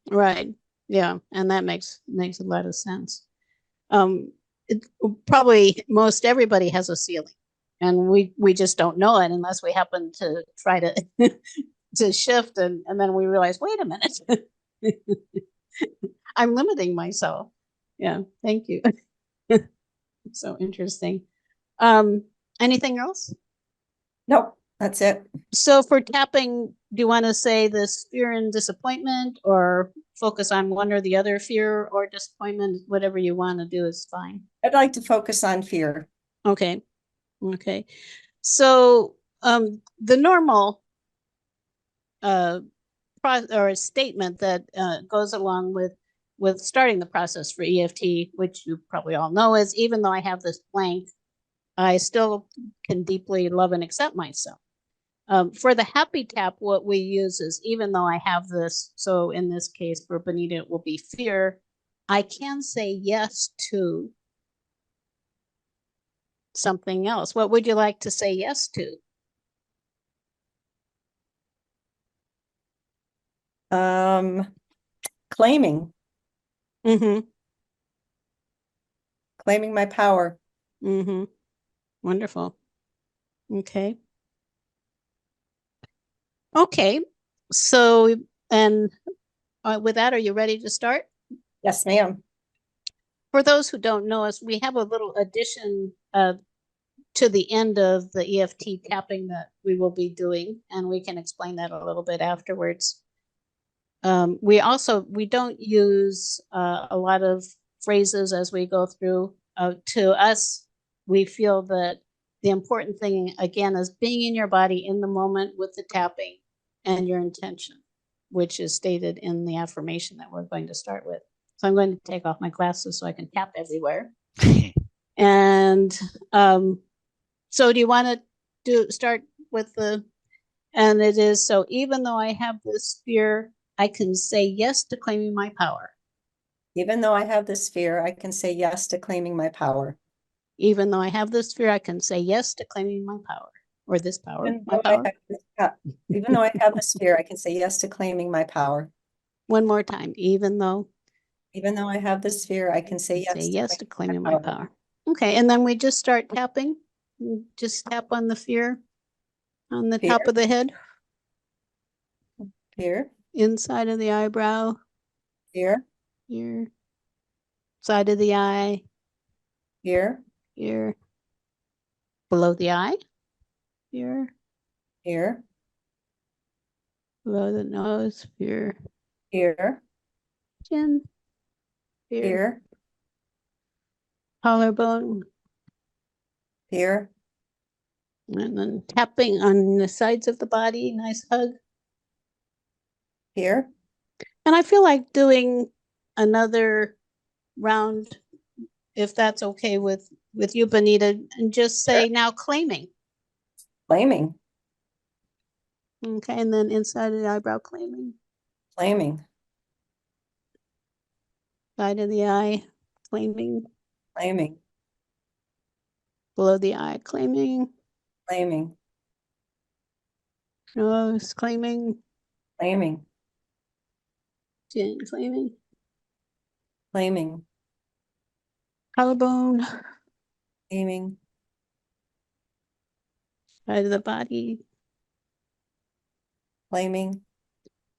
S2: Right. Yeah, and that makes a lot of sense. Probably most everybody has a ceiling, and we just don't know it unless we happen to try to to shift, and then we realize, wait a minute, I'm limiting myself. Yeah, thank you. So interesting. Anything else?
S5: Nope, that's it.
S2: So for tapping, do you want to say this fear and disappointment, or focus on one or the other, fear or disappointment? Whatever you want to do is fine.
S5: I'd like to focus on fear.
S2: Okay. So the normal or statement that goes along with with starting the process for EFT, which you probably all know, is even though I have this blank, I still can deeply love and accept myself. For the happy tap, what we use is even though I have this, so in this case for Bonita, it will be fear, I can say yes to something else. What would you like to say yes to?
S5: Claiming,
S2: Mm-hmm.
S5: claiming my power.
S2: Mm-hmm. Wonderful. Okay. Okay. So, and with that, are you ready to start?
S5: Yes, ma'am.
S2: For those who don't know us, we have a little addition to the end of the EFT tapping that we will be doing, and we can explain that a little bit afterwards. We don't use a lot of phrases as we go through. To us, we feel that the important thing again is being in your body in the moment with the tapping and your intention, which is stated in the affirmation that we're going to start with. So I'm going to take off my glasses so I can tap everywhere. And so do you want to start with and it is, so even though I have this fear, I can say yes to claiming my power.
S5: Even though I have this fear, I can say yes to claiming my power.
S2: Even though I have this fear, I can say yes to claiming my power, or this power,
S5: Even
S2: my
S5: though
S2: power.
S5: even though I have this fear, I can say yes to claiming my power.
S2: One more time, even though
S5: I have this fear, I can say yes
S2: to claiming my power. Okay, and then we just start tapping. Just tap on the fear on the top
S5: Fear.
S2: of the head,
S5: Fear,
S2: inside of the eyebrow,
S5: fear,
S2: ear, side of the eye,
S5: fear,
S2: ear, below the eye, ear,
S5: fear,
S2: below the nose, ear,
S5: fear,
S2: chin, ear,
S5: fear,
S2: collarbone,
S5: fear,
S2: and then tapping on the sides of the body, nice hug.
S5: fear.
S2: And I feel like doing another round, if that's okay with you, Bonita, and just say
S5: Sure.
S2: now claiming.
S5: Claiming,
S2: Okay, and then inside of the eyebrow, claiming.
S5: claiming,
S2: Side of the eye, claiming.
S5: claiming,
S2: Below the eye, claiming.
S5: claiming,
S2: Nose, claiming.
S5: claiming,
S2: Chin, claiming.
S5: claiming,
S2: Collarbone,
S5: claiming,
S2: side of the body.
S5: claiming.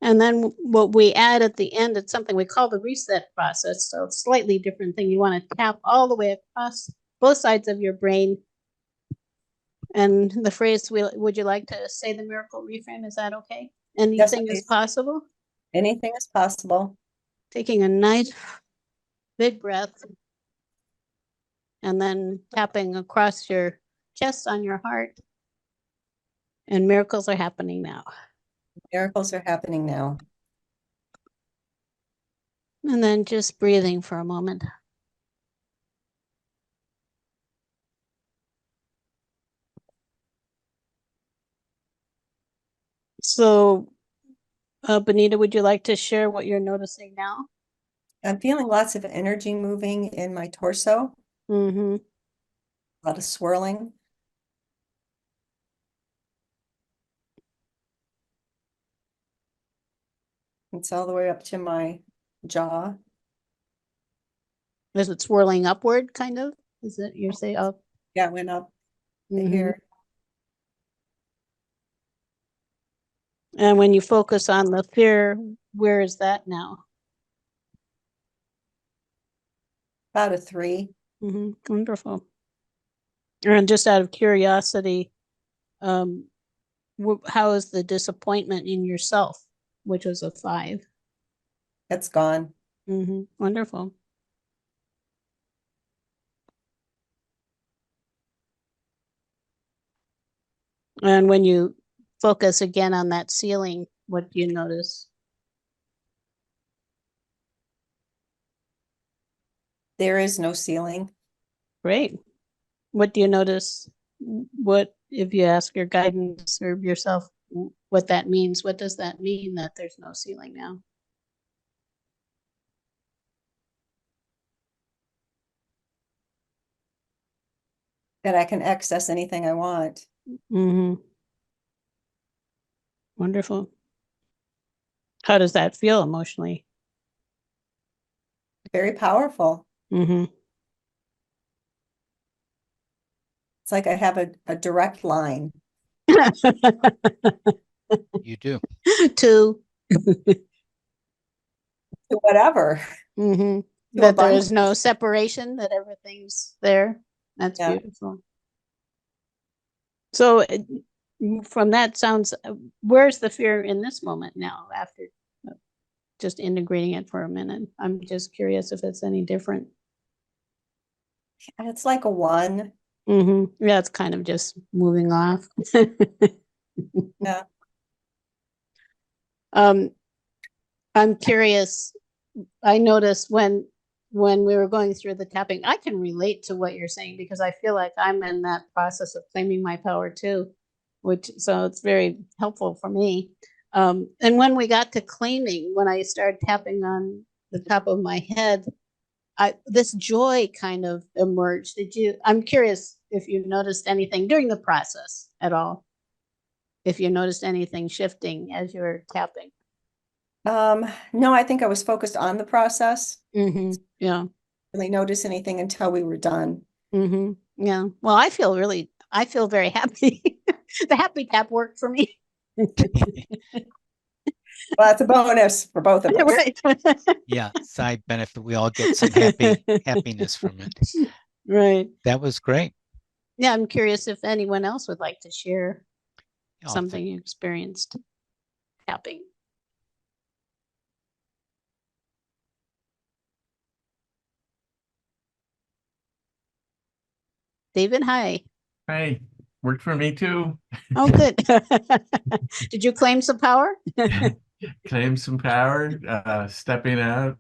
S2: And then what we add at the end, it's something we call the reset process. So it's slightly different thing. You want to tap all the way across both sides of your brain. And the phrase, would you like to say the miracle reframe? Is that okay? Anything is
S5: please.
S2: possible.
S5: Anything is possible.
S2: Taking a nice big breath and then tapping across your chest on your heart. And miracles are happening now.
S5: Miracles are happening now.
S2: And then just breathing for a moment. So, Bonita, would you like to share what you're noticing now?
S5: I'm feeling lots of energy moving in my torso,
S2: Mm-hmm.
S5: a lot of swirling. It's all the way up to my jaw.
S2: Is it swirling upward, kind of? Is it you're saying up?
S5: Yeah, it went up to
S2: Mhm.
S5: here.
S2: And when you focus on the fear, where is that now?
S5: About a 3.
S2: Wonderful. And just out of curiosity, how is the disappointment in yourself, which was a 5?
S5: That's gone.
S2: Wonderful. And when you focus again on that ceiling, what do you notice?
S5: There is no ceiling.
S2: Great. What do you notice? What, if you ask your guidance or yourself what that means, what does that mean that there's no ceiling now?
S5: That I can access anything I want.
S2: Mm-hmm. Wonderful. How does that feel emotionally?
S5: Very powerful.
S2: Mm-hmm.
S5: It's like I have a direct line.
S1: You do.
S2: To
S5: To whatever.
S2: mm-hmm.
S5: To
S2: That there is
S5: abundance.
S2: no separation, that everything's there. That's
S5: Yeah.
S2: beautiful. So from that sounds, where's the fear in this moment now after just integrating it for a minute? I'm just curious if it's any different.
S5: And it's like a one.
S2: Mm-hmm. Yeah, it's kind of just moving off.
S5: Yeah.
S2: I'm curious. I noticed when we were going through the tapping, I can relate to what you're saying because I feel like I'm in that process of claiming my power too, which so it's very helpful for me. And when we got to claiming, when I started tapping on the top of my head, this joy kind of emerged. Did you? I'm curious if you noticed anything during the process at all. If you noticed anything shifting as you were tapping.
S5: No, I think I was focused on the process.
S2: Mm-hmm. Yeah.
S5: Really notice anything until we were done.
S2: Mm-hmm. Yeah. Well, I feel very happy. The happy tap worked for me.
S5: Well, that's a bonus for both of us.
S2: Right.
S1: Yeah, side benefit. We all get some happiness from it.
S2: Right.
S1: That was great.
S2: Yeah, I'm curious if anyone else would like to share
S1: Oh,
S2: something you experienced tapping. David, hi.
S6: Hey, worked for me too.
S2: Oh, good. Did you claim some power?
S6: Claim some power, stepping out,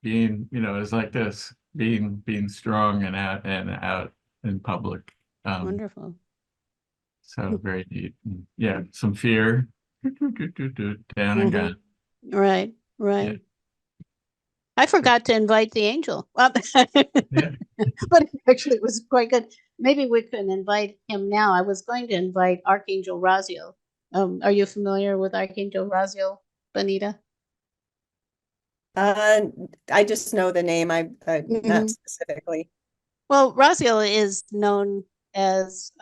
S6: being, it's like this, being strong and out in public.
S2: Wonderful.
S6: So very neat. And yeah, some fear. Down and gone.
S2: Right, right.
S6: Yeah.
S2: I forgot to invite the angel. Well,
S6: Yeah.
S2: but actually it was quite good. Maybe we can invite him now. I was going to invite Archangel Raziel. Are you familiar with Archangel Raziel, Benita?
S5: I just know the name.
S2: Mhm.
S5: Not specifically.
S2: Well, Raziel is known as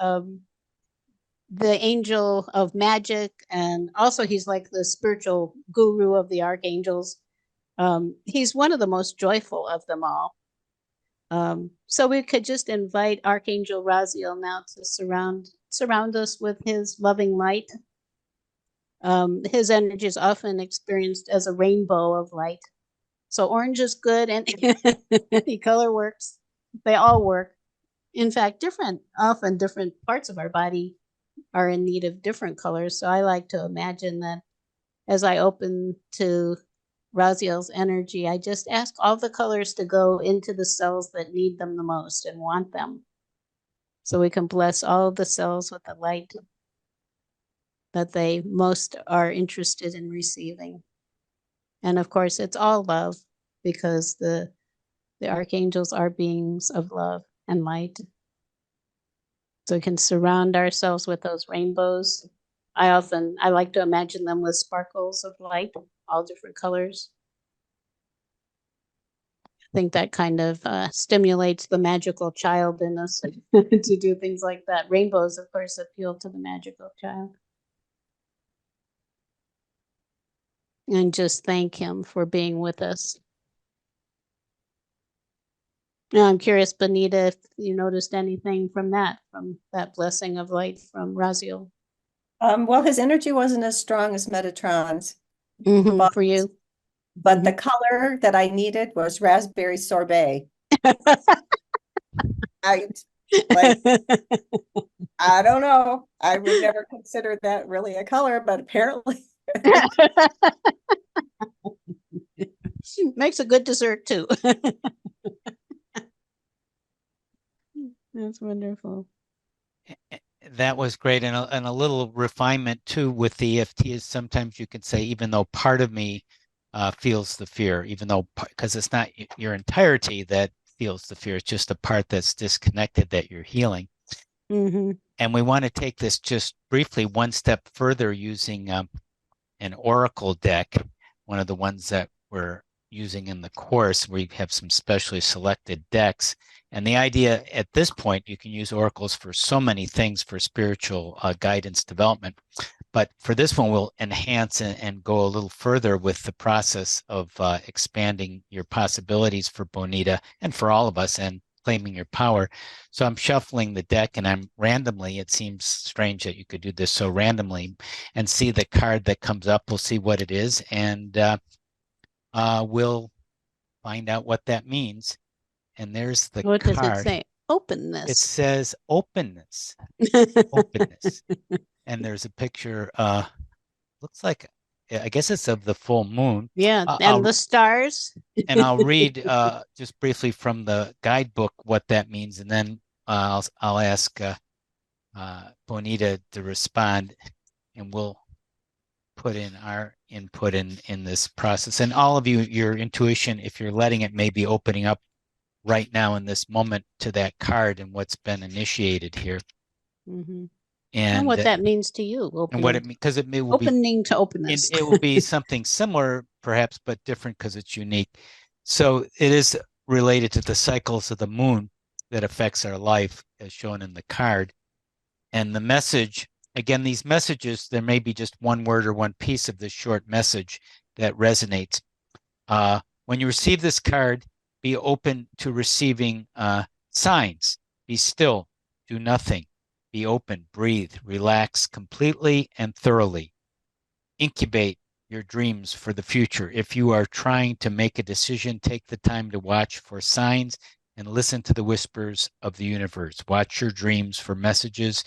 S2: the angel of magic, and also he's like the spiritual guru of the archangels. He's one of the most joyful of them all. So we could just invite Archangel Raziel now to surround us with his loving light. His energy is often experienced as a rainbow of light. So orange is good, and any color works. They all work. In fact, often different parts of our body are in need of different colors. So I like to imagine that as I open to Raziel's energy, I just ask all the colors to go into the cells that need them the most and want them. So we can bless all the cells with the light that they most are interested in receiving. And of course, it's all love because the archangels are beings of love and light. So we can surround ourselves with those rainbows. I like to imagine them with sparkles of light, all different colors. I think that kind of stimulates the magical child in us to do things like that. Rainbows, of course, appeal to the magical child. And just thank him for being with us. Now, I'm curious, Benita, if you noticed anything from that blessing of light from Raziel.
S5: Well, his energy wasn't as strong as Metatron's,
S2: For you.
S5: but the color that I needed was raspberry sorbet. I don't know. I would never consider that really a color, but apparently.
S2: Makes a good dessert too. That's wonderful.
S1: That was great. And a little refinement too with the EFT is sometimes you can say, even though part of me feels the fear, even though, because it's not your entirety that feels the fear, it's just a part that's disconnected that you're healing.
S2: Mm-hmm.
S1: And we want to take this just briefly one step further using an oracle deck, one of the ones that we're using in the course. We have some specially selected decks. And the idea at this point, you can use oracles for so many things for spiritual guidance development. But for this one, we'll enhance and go a little further with the process of expanding your possibilities for Bonita and for all of us, and claiming your power. So I'm shuffling the deck, and I'm randomly, it seems strange that you could do this so randomly, and see the card that comes up. We'll see what it is, and we'll find out what that means. And there's the
S2: What does it
S1: card.
S2: say?
S1: It
S2: Openness.
S1: says openness, openness. And there's a picture, looks like, I guess it's of the full moon.
S2: Yeah,
S1: I'll-
S2: and the stars.
S1: And I'll read just briefly from the guidebook what that means, and then I'll ask Bonita to respond, and we'll put in our input in this process. And all of you, your intuition, if you're letting it, may be opening up right now in this moment to that card and what's been initiated here.
S2: Mm-hmm.
S1: And
S2: And what that means to you.
S1: and what it means, because it will be
S2: opening to openness.
S1: it will be something similar perhaps, but different because it's unique. So it is related to the cycles of the moon that affects our life, as shown in the card. And the message, again, these messages, there may be just one word or one piece of this short message that resonates. When you receive this card, be open to receiving signs. Be still, do nothing. Be open, breathe, relax completely and thoroughly. Incubate your dreams for the future. If you are trying to make a decision, take the time to watch for signs and listen to the whispers of the universe. Watch your dreams for messages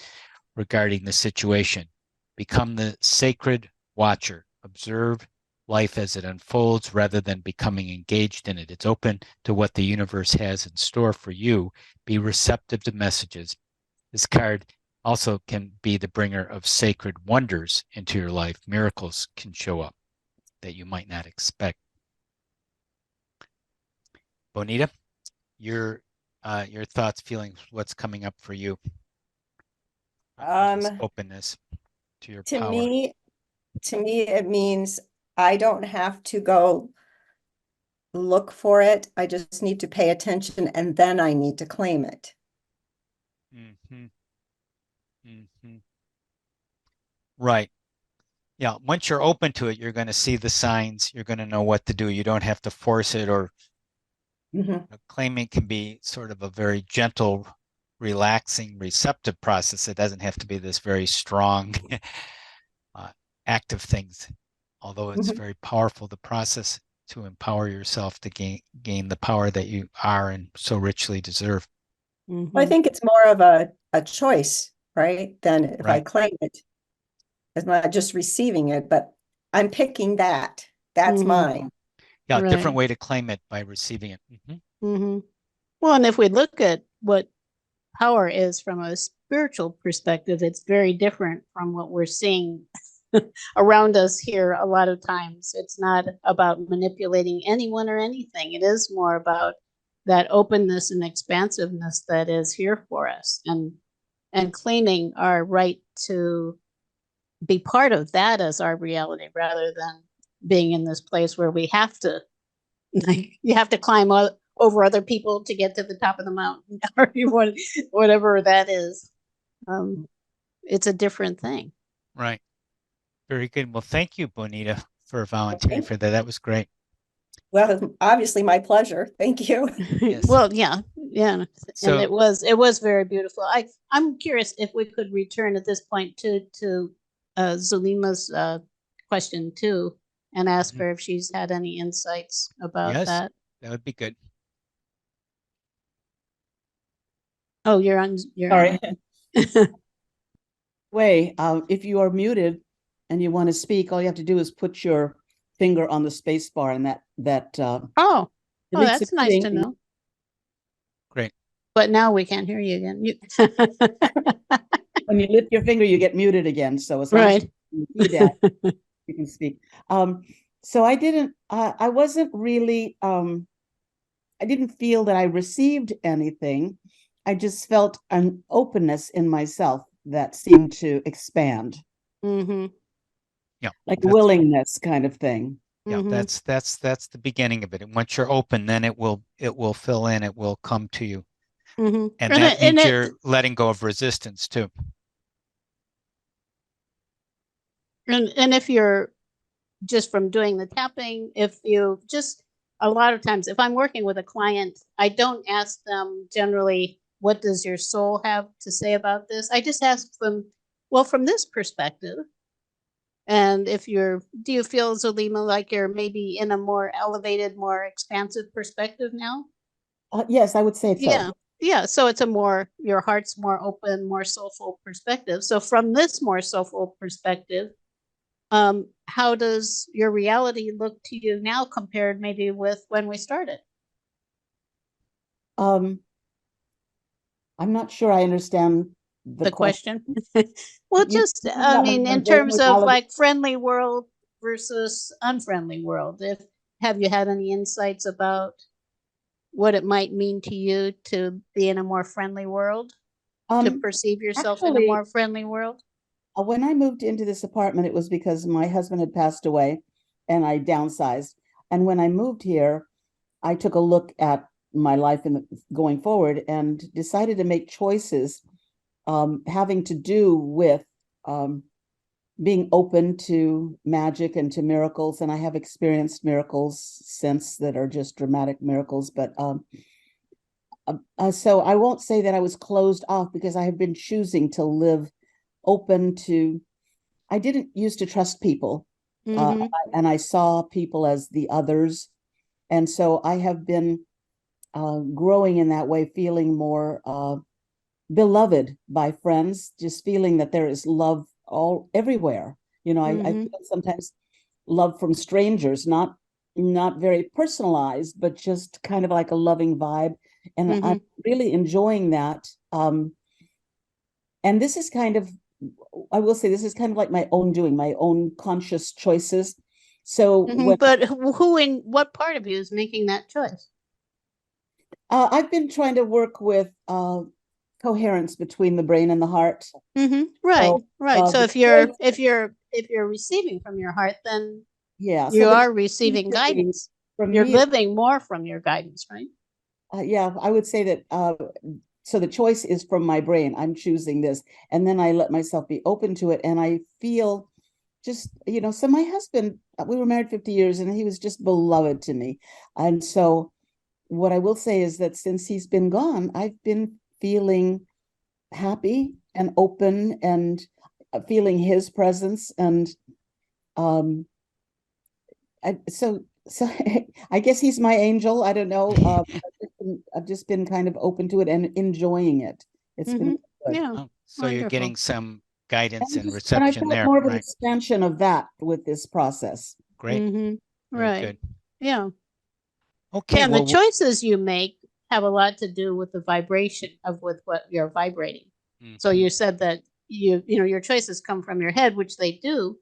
S1: regarding the situation. Become the sacred watcher. Observe life as it unfolds rather than becoming engaged in it. It's open to what the universe has in store for you. Be receptive to messages. This card also can be the bringer of sacred wonders into your life. Miracles can show up that you might not expect. Bonita, your thoughts, feelings, what's coming up for you? This openness to your power.
S5: To me, it means I don't have to go look for it. I just need to pay attention, and then I need to claim it.
S1: Mm-hmm. Mm-hmm. Right. Yeah. Once you're open to it, you're going to see the signs. You're going to know what to do. You don't have to force it, or claiming can be sort of a very gentle, relaxing, receptive process. It doesn't have to be this very strong, active things, although it's very powerful, the process to empower yourself to gain the power that you are and so richly deserve.
S2: Mm-hmm.
S5: I think it's more of a choice, right? Than if I
S1: Right.
S5: claim it. It's not just receiving it, but I'm picking that. That's mine.
S1: Yeah, a different
S2: Right.
S1: way to claim it by receiving it.
S2: Mm-hmm. Well, and if we look at what power is from a spiritual perspective, it's very different from what we're seeing around us here a lot of times. It's not about manipulating anyone or anything. It is more about that openness and expansiveness that is here for us, and claiming our right to be part of that as our reality, rather than being in this place where we have to, like, you have to climb over other people to get to the top of the mountain, or whatever that is. It's a different thing.
S1: Right. Very good. Well, thank you, Bonita, for volunteering for that. That was great.
S5: Well, obviously my pleasure. Thank you.
S1: Yes.
S2: Well, yeah. And
S1: So
S2: it was very beautiful. I'm curious if we could return at this point to Zulima's question too, and ask her if she's had any insights about
S1: yes,
S2: that.
S1: that would be good.
S2: Oh, you're on.
S3: Sorry. If you are muted and you want to speak, all you have to do is put your finger on the space bar, and that
S2: Oh,
S3: deletes
S2: that's
S3: the
S2: nice to
S3: muting.
S2: know.
S1: Great.
S2: But now we can't hear you again.
S3: When you lift your finger, you get muted again. So as long as
S2: Right.
S3: you do that, you can speak. So I wasn't really, I didn't feel that I received anything. I just felt an openness in myself that seemed to expand,
S2: Mm-hmm.
S1: Yeah.
S3: like
S1: that's-
S3: willingness kind of thing.
S1: Yeah,
S2: Mhm.
S1: that's the beginning of it. And once you're open, then it will fill in, it will come to you.
S2: Mm-hmm.
S1: And that means you're letting go of resistance too.
S2: And if you're just from doing the tapping, if you just a lot of times, if I'm working with a client, I don't ask them generally, what does your soul have to say about this? I just ask them, well, from this perspective. And if do you feel, Zulima, like you're maybe in a more elevated, more expansive perspective now?
S3: Yes, I would say so.
S2: Yeah. Yeah. So it's your heart's more open, more soulful perspective. So from this more soulful perspective, how does your reality look to you now compared maybe with when we started?
S3: I'm not sure I understand
S2: The question. Well,
S3: You-
S2: just,
S3: you
S2: I
S3: got
S2: mean,
S3: my
S2: in
S3: brain
S2: terms of
S3: reality.
S2: like friendly world versus unfriendly world, have you had any insights about what it might mean to you to be in a more friendly world, to perceive yourself in a
S3: actually,
S2: more friendly world?
S3: when I moved into this apartment, it was because my husband had passed away and I downsized. And when I moved here, I took a look at my life going forward and decided to make choices having to do with being open to magic and to miracles. And I have experienced miracles since that are just dramatic miracles. But so I won't say that I was closed off, because I have been choosing to live open to, I didn't used to trust people,
S2: Mhm.
S3: and I saw people as the others. And so I have been growing in that way, feeling more beloved by friends, just feeling that there is love everywhere. I
S2: Mhm.
S3: feel sometimes love from strangers, not very personalized, but just kind of like a loving vibe. And I'm
S2: Mhm.
S3: really enjoying that. And this is kind of, I will say, this is kind of like my own doing, my own conscious choices. So when
S2: But who in what part of you is making that choice?
S3: I've been trying to work with coherence between the brain and the heart.
S2: Right,
S3: So,
S2: right. So
S3: the
S2: if you're
S3: choice-
S2: if you're receiving from your heart, then
S3: yeah,
S2: you
S3: so
S2: are receiving guidance.
S3: from
S2: You're
S3: me,
S2: living more from your guidance, right?
S3: yeah, I would say that. So the choice is from my brain. I'm choosing this, and then I let myself be open to it, and I feel just, so my husband, we were married 50 years, and he was just beloved to me. And so what I will say is that since he's been gone, I've been feeling happy and open and feeling his presence. And so I guess he's my angel. I don't know. I've just been kind of open to it and enjoying it. It's been good.
S2: Yeah.
S1: Oh, so you're
S2: Wonderful.
S1: getting some guidance and
S3: And I
S1: reception
S3: felt
S1: there,
S3: more of an
S1: right?
S3: expansion of that with this process.
S1: Great. Very
S2: Right.
S1: good.
S2: Yeah.
S1: Okay,
S2: And the
S1: well,
S2: choices you make have a lot to do with the vibration of with what you're vibrating. So
S1: mhm.
S2: you said that your choices come from your head, which they do,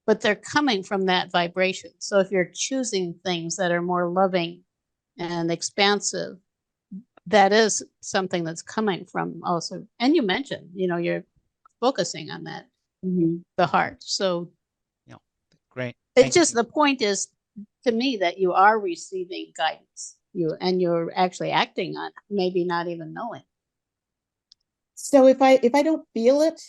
S2: but they're coming from that vibration. So if you're choosing things that are more loving and expansive, that is something that's coming from also. And you mentioned, you're focusing on that,
S3: Mhm.
S2: the heart. So
S1: Great.
S2: it's
S1: Thank
S2: just
S1: you.
S2: the point is to me that you are receiving guidance. You're actually acting on it, maybe not even knowing.
S3: So if I don't feel it,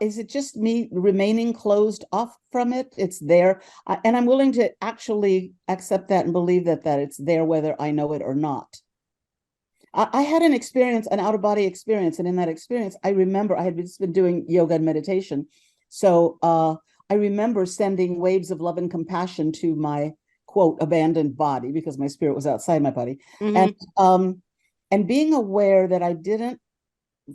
S3: is it just me remaining closed off from it? It's there, and I'm willing to actually accept that and believe that it's there, whether I know it or not. I had an experience, an out-of-body experience, and in that experience, I remember I had just been doing yoga and meditation. So I remember sending waves of love and compassion to my, quote, abandoned body, because my spirit was outside my body. And being aware that I didn't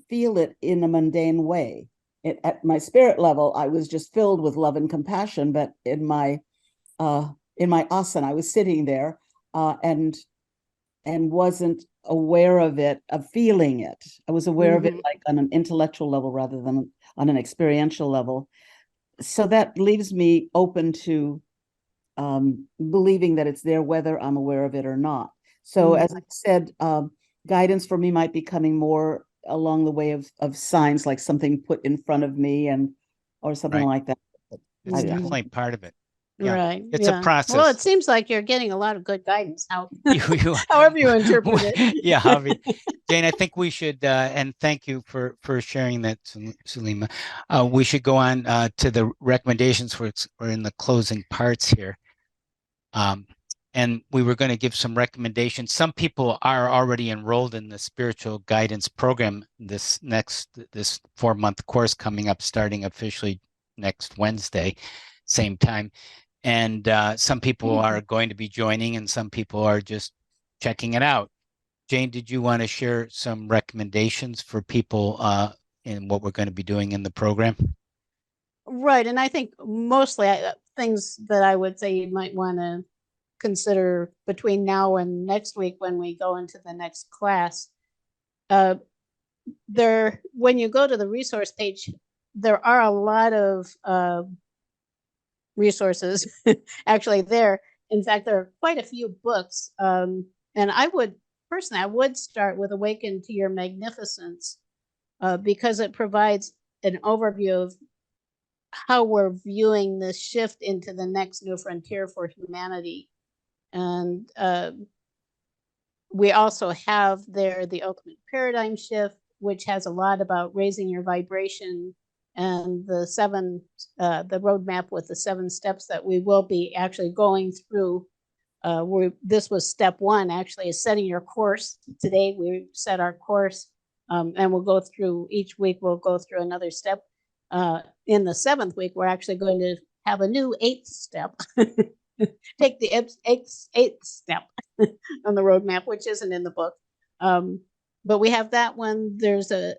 S3: feel it in a mundane way. At my spirit level, I was just filled with love and compassion, but in my in my asana. I was sitting there and wasn't aware of it, of feeling it. I was aware of it like on an intellectual level rather than on an experiential level. So that leaves me open to believing that it's there, whether I'm aware of it or not. So as I said, guidance for me might be coming more along the way of signs, like something put in front of me or something
S1: Right.
S3: like that.
S1: It's definitely part of it. Yeah.
S2: Right.
S1: It's a
S2: Well, it
S1: process.
S2: seems like you're getting a lot of good guidance.
S1: You-
S2: However you interpret it.
S1: Yeah, Javi. Jane, I think we should, and thank you for sharing that, Sulima. We should go on to the recommendations. We're in the closing parts here. And we were going to give some recommendations. Some people are already enrolled in the spiritual guidance program. This 4-month course coming up, starting officially next Wednesday, same time. And some people are going to be joining, and some people are just checking it out. Jane, did you want to share some recommendations for people in what we're going to be doing in the program?
S2: Right. And I think mostly things that I would say you might want to consider between now and next week when we go into the next class. When you go to the resource page, there are a lot of resources actually there. In fact, there are quite a few books. And I would start with Awaken to Your Magnificence because it provides an overview of how we're viewing this shift into the next new frontier for humanity. And we also have there the Ultimate Paradigm Shift, which has a lot about raising your vibration, and the roadmap with the 7 steps that we will be actually going through. This was step 1, actually, is setting your course. Today we set our course, and we'll go through each week. We'll go through another step. In the 7th week, we're actually going to have a new 8th step. Take the 8th step on the roadmap, which isn't in the book. But we have that one. There's a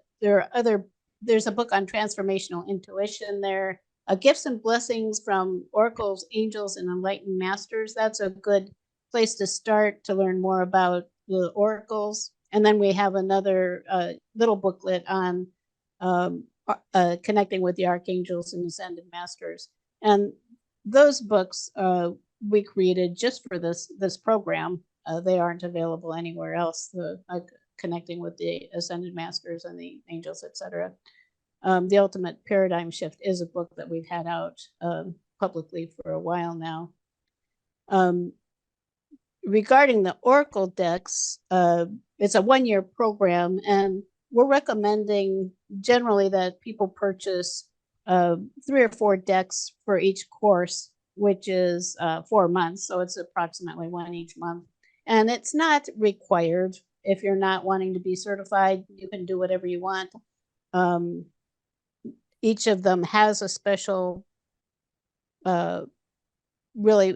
S2: book on transformational intuition there. Gifts and Blessings from Oracles, Angels, and Enlightened Masters. That's a good place to start to learn more about the oracles. And then we have another little booklet on connecting with the Archangels and Ascended Masters. And those books we created just for this program. They aren't available anywhere else. Connecting with the Ascended Masters and the Angels, etc. The Ultimate Paradigm Shift is a book that we've had out publicly for a while now. Regarding the Oracle decks, it's a 1-year program, and we're recommending generally that people purchase 3 or 4 decks for each course, which is 4 months. So it's approximately 1 each month. And it's not required. If you're not wanting to be certified, you can do whatever you want. Each of them has a special, really,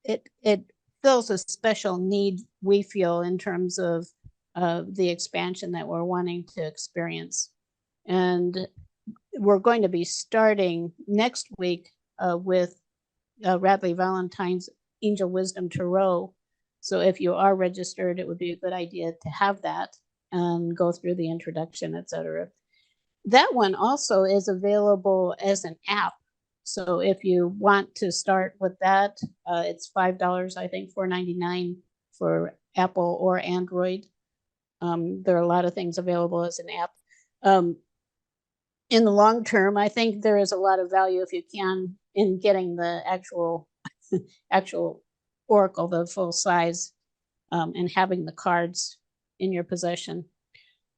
S2: it fills a special need, we feel, in terms of the expansion that we're wanting to experience. And we're going to be starting next week with Radleigh Valentine's Angel Wisdom Tarot. So if you are registered, it would be a good idea to have that and go through the introduction, etc. That one also is available as an app. So if you want to start with that, it's $5, I think, $4.99 for Apple or Android. There are a lot of things available as an app. In the long term, I think there is a lot of value, if you can, in getting the actual Oracle, the full size, and having the cards in your possession.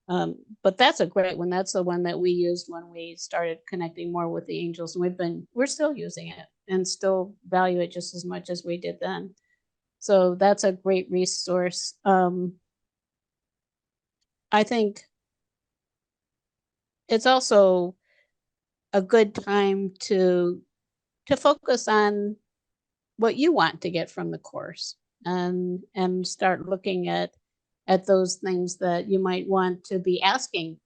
S2: But that's a great one. That's the one that we used when we started connecting more with the angels, and we're still using it and still value it just as much as we did then. So that's a great resource. I think it's also a good time to focus on what you want to get from the course, and start looking at those things that you might want to be asking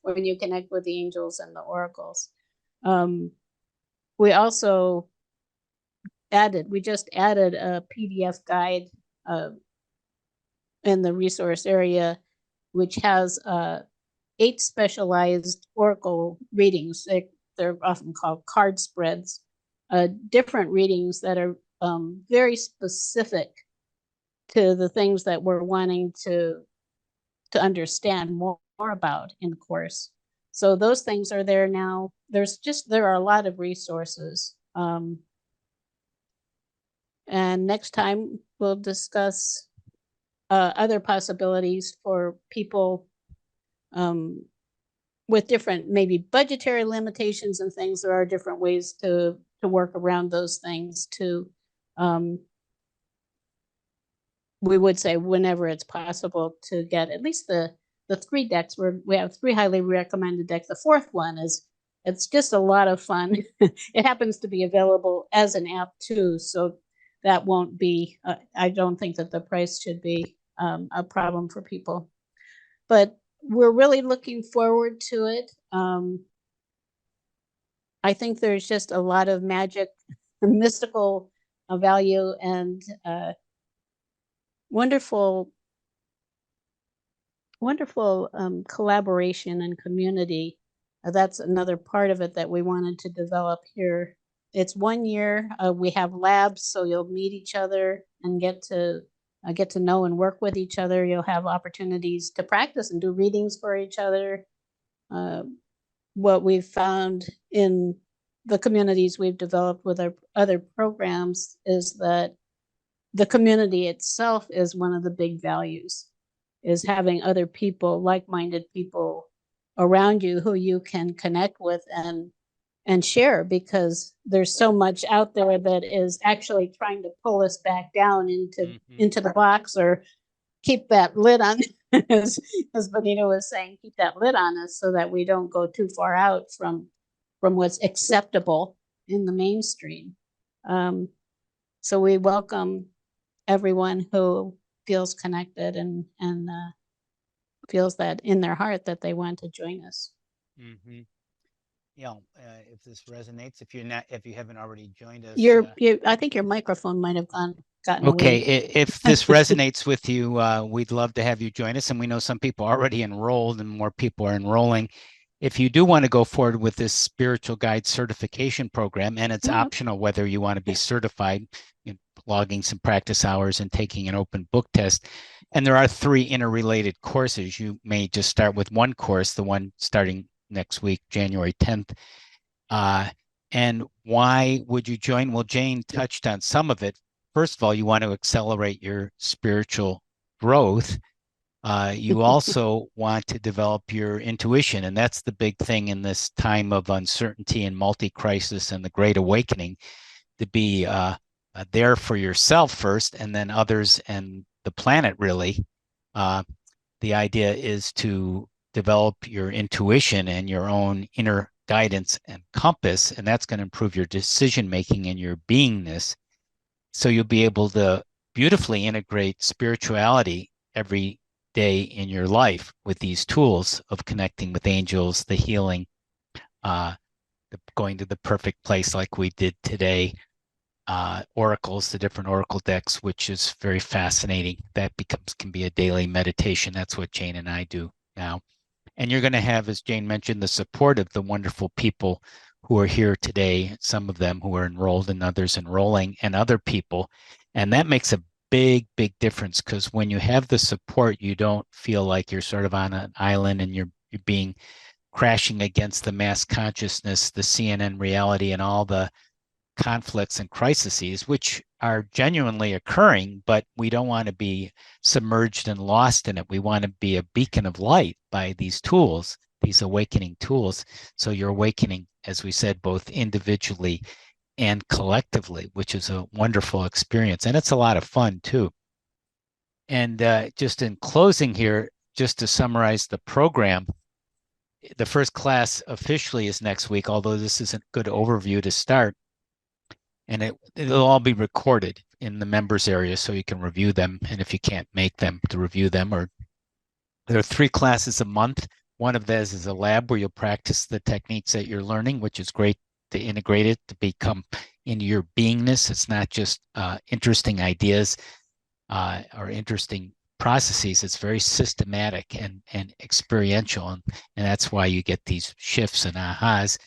S2: when you connect with the angels and the oracles. We also we just added a PDF guide in the resource area, which has 8 specialized Oracle readings. They're often called card spreads, different readings that are very specific to the things that we're wanting to understand more about in the course. So those things are there now. There are a lot of resources. And next time we'll discuss other possibilities for people with different maybe budgetary limitations and things. There are different ways to work around those things too. We would say whenever it's possible to get at least the 3 decks. We have 3 highly recommended decks. The 4th one it's just a lot of fun. It happens to be available as an app too, so that won't be, I don't think that the price should be a problem for people. But we're really looking forward to it. I think there's just a lot of magic, mystical value, and wonderful collaboration and community. That's another part of it that we wanted to develop here. It's 1 year. We have labs, so you'll meet each other and get to know and work with each other. You'll have opportunities to practice and do readings for each other. What we've found in the communities we've developed with our other programs is that the community itself is one of the big values, is having other people, like-minded people around you who you can connect with and share, because there's so much out there that is actually trying to pull us back down into the box, or keep that lid on, as Benita was saying, keep that lid on us so that we don't go too far out from what's acceptable in the mainstream. So we welcome everyone who feels connected and feels that in their heart that they want to join us.
S1: Mm-hmm. Yeah, if this resonates, if you haven't already joined us,
S2: I think your microphone might have gotten
S1: okay.
S2: away.
S1: If this resonates with you, we'd love to have you join us, and we know some people already enrolled, and more people are enrolling. If you do want to go forward with this spiritual guide certification program, and it's optional whether you want to be certified, logging some practice hours and taking an open book test. And there are 3 interrelated courses. You may just start with one course, the one starting next week, January 10th. And why would you join? Well, Jane touched on some of it. First of all, you want to accelerate your spiritual growth. You also want to develop your intuition, and that's the big thing in this time of uncertainty and multi-crisis and the Great Awakening, to be there for yourself first, and then others and the planet, really. The idea is to develop your intuition and your own inner guidance and compass, and that's going to improve your decision making and your beingness. So you'll be able to beautifully integrate spirituality every day in your life with these tools of connecting with angels, the healing, going to the perfect place like we did today, oracles, the different oracle decks, which is very fascinating. That can be a daily meditation. That's what Jane and I do now. And you're going to have, as Jane mentioned, the support of the wonderful people who are here today, some of them who are enrolled and others enrolling, and other people. And that makes a big, big difference, because when you have the support, you don't feel like you're sort of on an island and you're being crashing against the mass consciousness, the CNN reality, and all the conflicts and crises, which are genuinely occurring, but we don't want to be submerged and lost in it. We want to be a beacon of light by these tools, these awakening tools. So you're awakening, as we said, both individually and collectively, which is a wonderful experience. And it's a lot of fun too. And just in closing here, just to summarize the program, the first class officially is next week, although this is a good overview to start. And it'll all be recorded in the members area so you can review them. And if you can't make them, to review them. Or there are 3 classes a month. One of those is a lab where you'll practice the techniques that you're learning, which is great to integrate it, to become into your beingness. It's not just interesting ideas or interesting processes. It's very systematic and experiential, and that's why you get these shifts and ahas.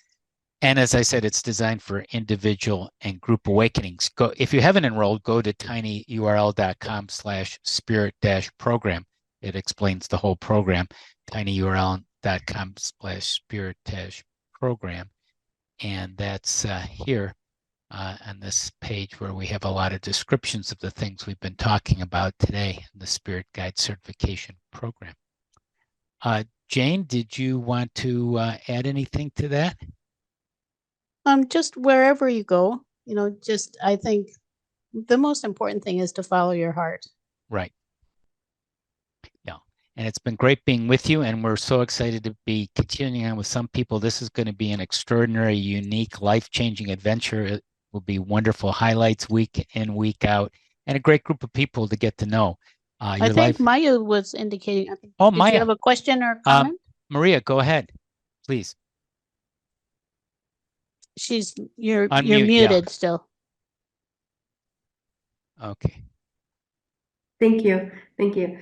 S1: And as I said, it's designed for individual and group awakenings. Go, if you haven't enrolled, go to tinyurl.com/spirit-program. It explains the whole program, tinyurl.com/spirit-program. And that's here on this page where we have a lot of descriptions of the things we've been talking about today in the Spirit Guide Certification Program. Jane, did you want to add anything to that?
S2: Just wherever you go, just I think the most important thing is to follow your heart.
S1: Right. Yeah. And it's been great being with you. And we're so excited to be continuing on with some people. This is going to be an extraordinary, unique, life-changing adventure. It will be wonderful highlights week in, week out, and a great group of people to get to know.
S2: I think Maya was indicating.
S1: Oh,
S2: did
S1: Maya.
S2: you have a question or comment?
S1: Maria, go ahead, please.
S2: You're
S1: Unmute,
S2: muted still.
S1: Okay.
S7: Thank you. Thank you.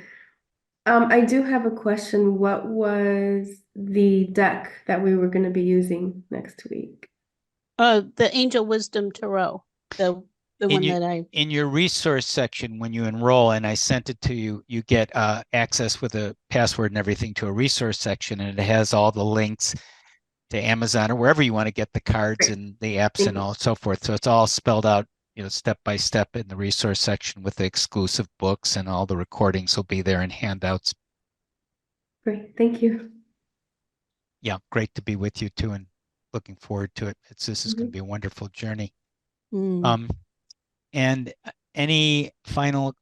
S7: I do have a question. What was the deck that we were going to be using next week?
S2: The Angel Wisdom Tarot, the one that I.
S1: In your resource section, when you enroll, and I sent it to you, you get access with a password and everything to a resource section, and it has all the links to Amazon or wherever you want to get the cards and the apps and all so forth. So it's all spelled out, step by step in the resource section with the exclusive books, and all the recordings will be there in handouts.
S7: Great, thank you.
S1: Yeah, great to be with you too, and looking forward to it. This is going to be a wonderful journey. And any final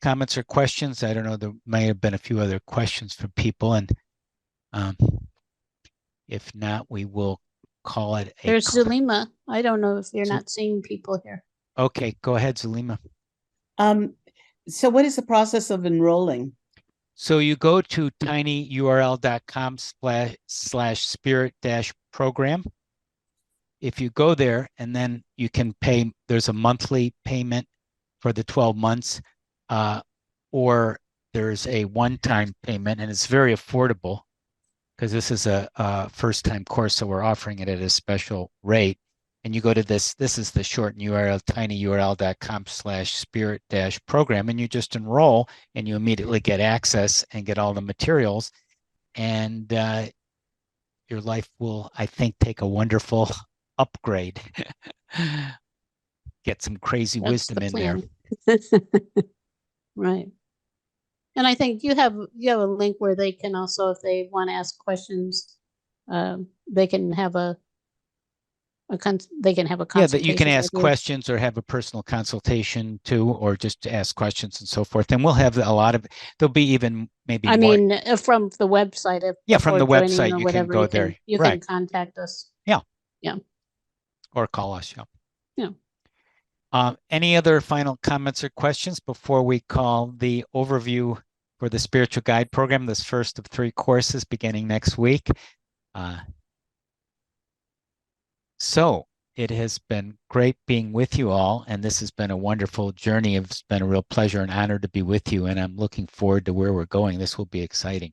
S1: comments or questions? I don't know, there may have been a few other questions from people, and if not, we will call it a.
S2: There's Zulima. I don't know if you're not seeing people here.
S1: Okay, go ahead, Zulima.
S3: So what is the process of enrolling?
S1: So you go to tinyurl.com/spirit-program. If you go there, and then you can pay, there's a monthly payment for the 12 months, or there's a one-time payment, and it's very affordable because this is a first-time course, so we're offering it at a special rate. And you go to this is the short URL, tinyurl.com/spirit-program, and you just enroll, and you immediately get access and get all the materials. And your life will, I think, take a wonderful upgrade. Get some crazy wisdom in there.
S2: Right. And I think you have a link where they can also, if they want to ask questions, they can have a consultation.
S1: Yeah, that you can ask questions or have a personal consultation too, or just to ask questions and so forth. And we'll have a lot of, there'll be even maybe more.
S2: From the website.
S1: From the website, you can go there.
S2: You can contact us.
S1: Yeah.
S2: Yeah.
S1: Or call us.
S2: Yeah.
S1: Any other final comments or questions before we call the overview for the Spiritual Guide Program, this first of 3 courses beginning next week? So it has been great being with you all, and this has been a wonderful journey. It's been a real pleasure and honor to be with you, and I'm looking forward to where we're going. This will be exciting.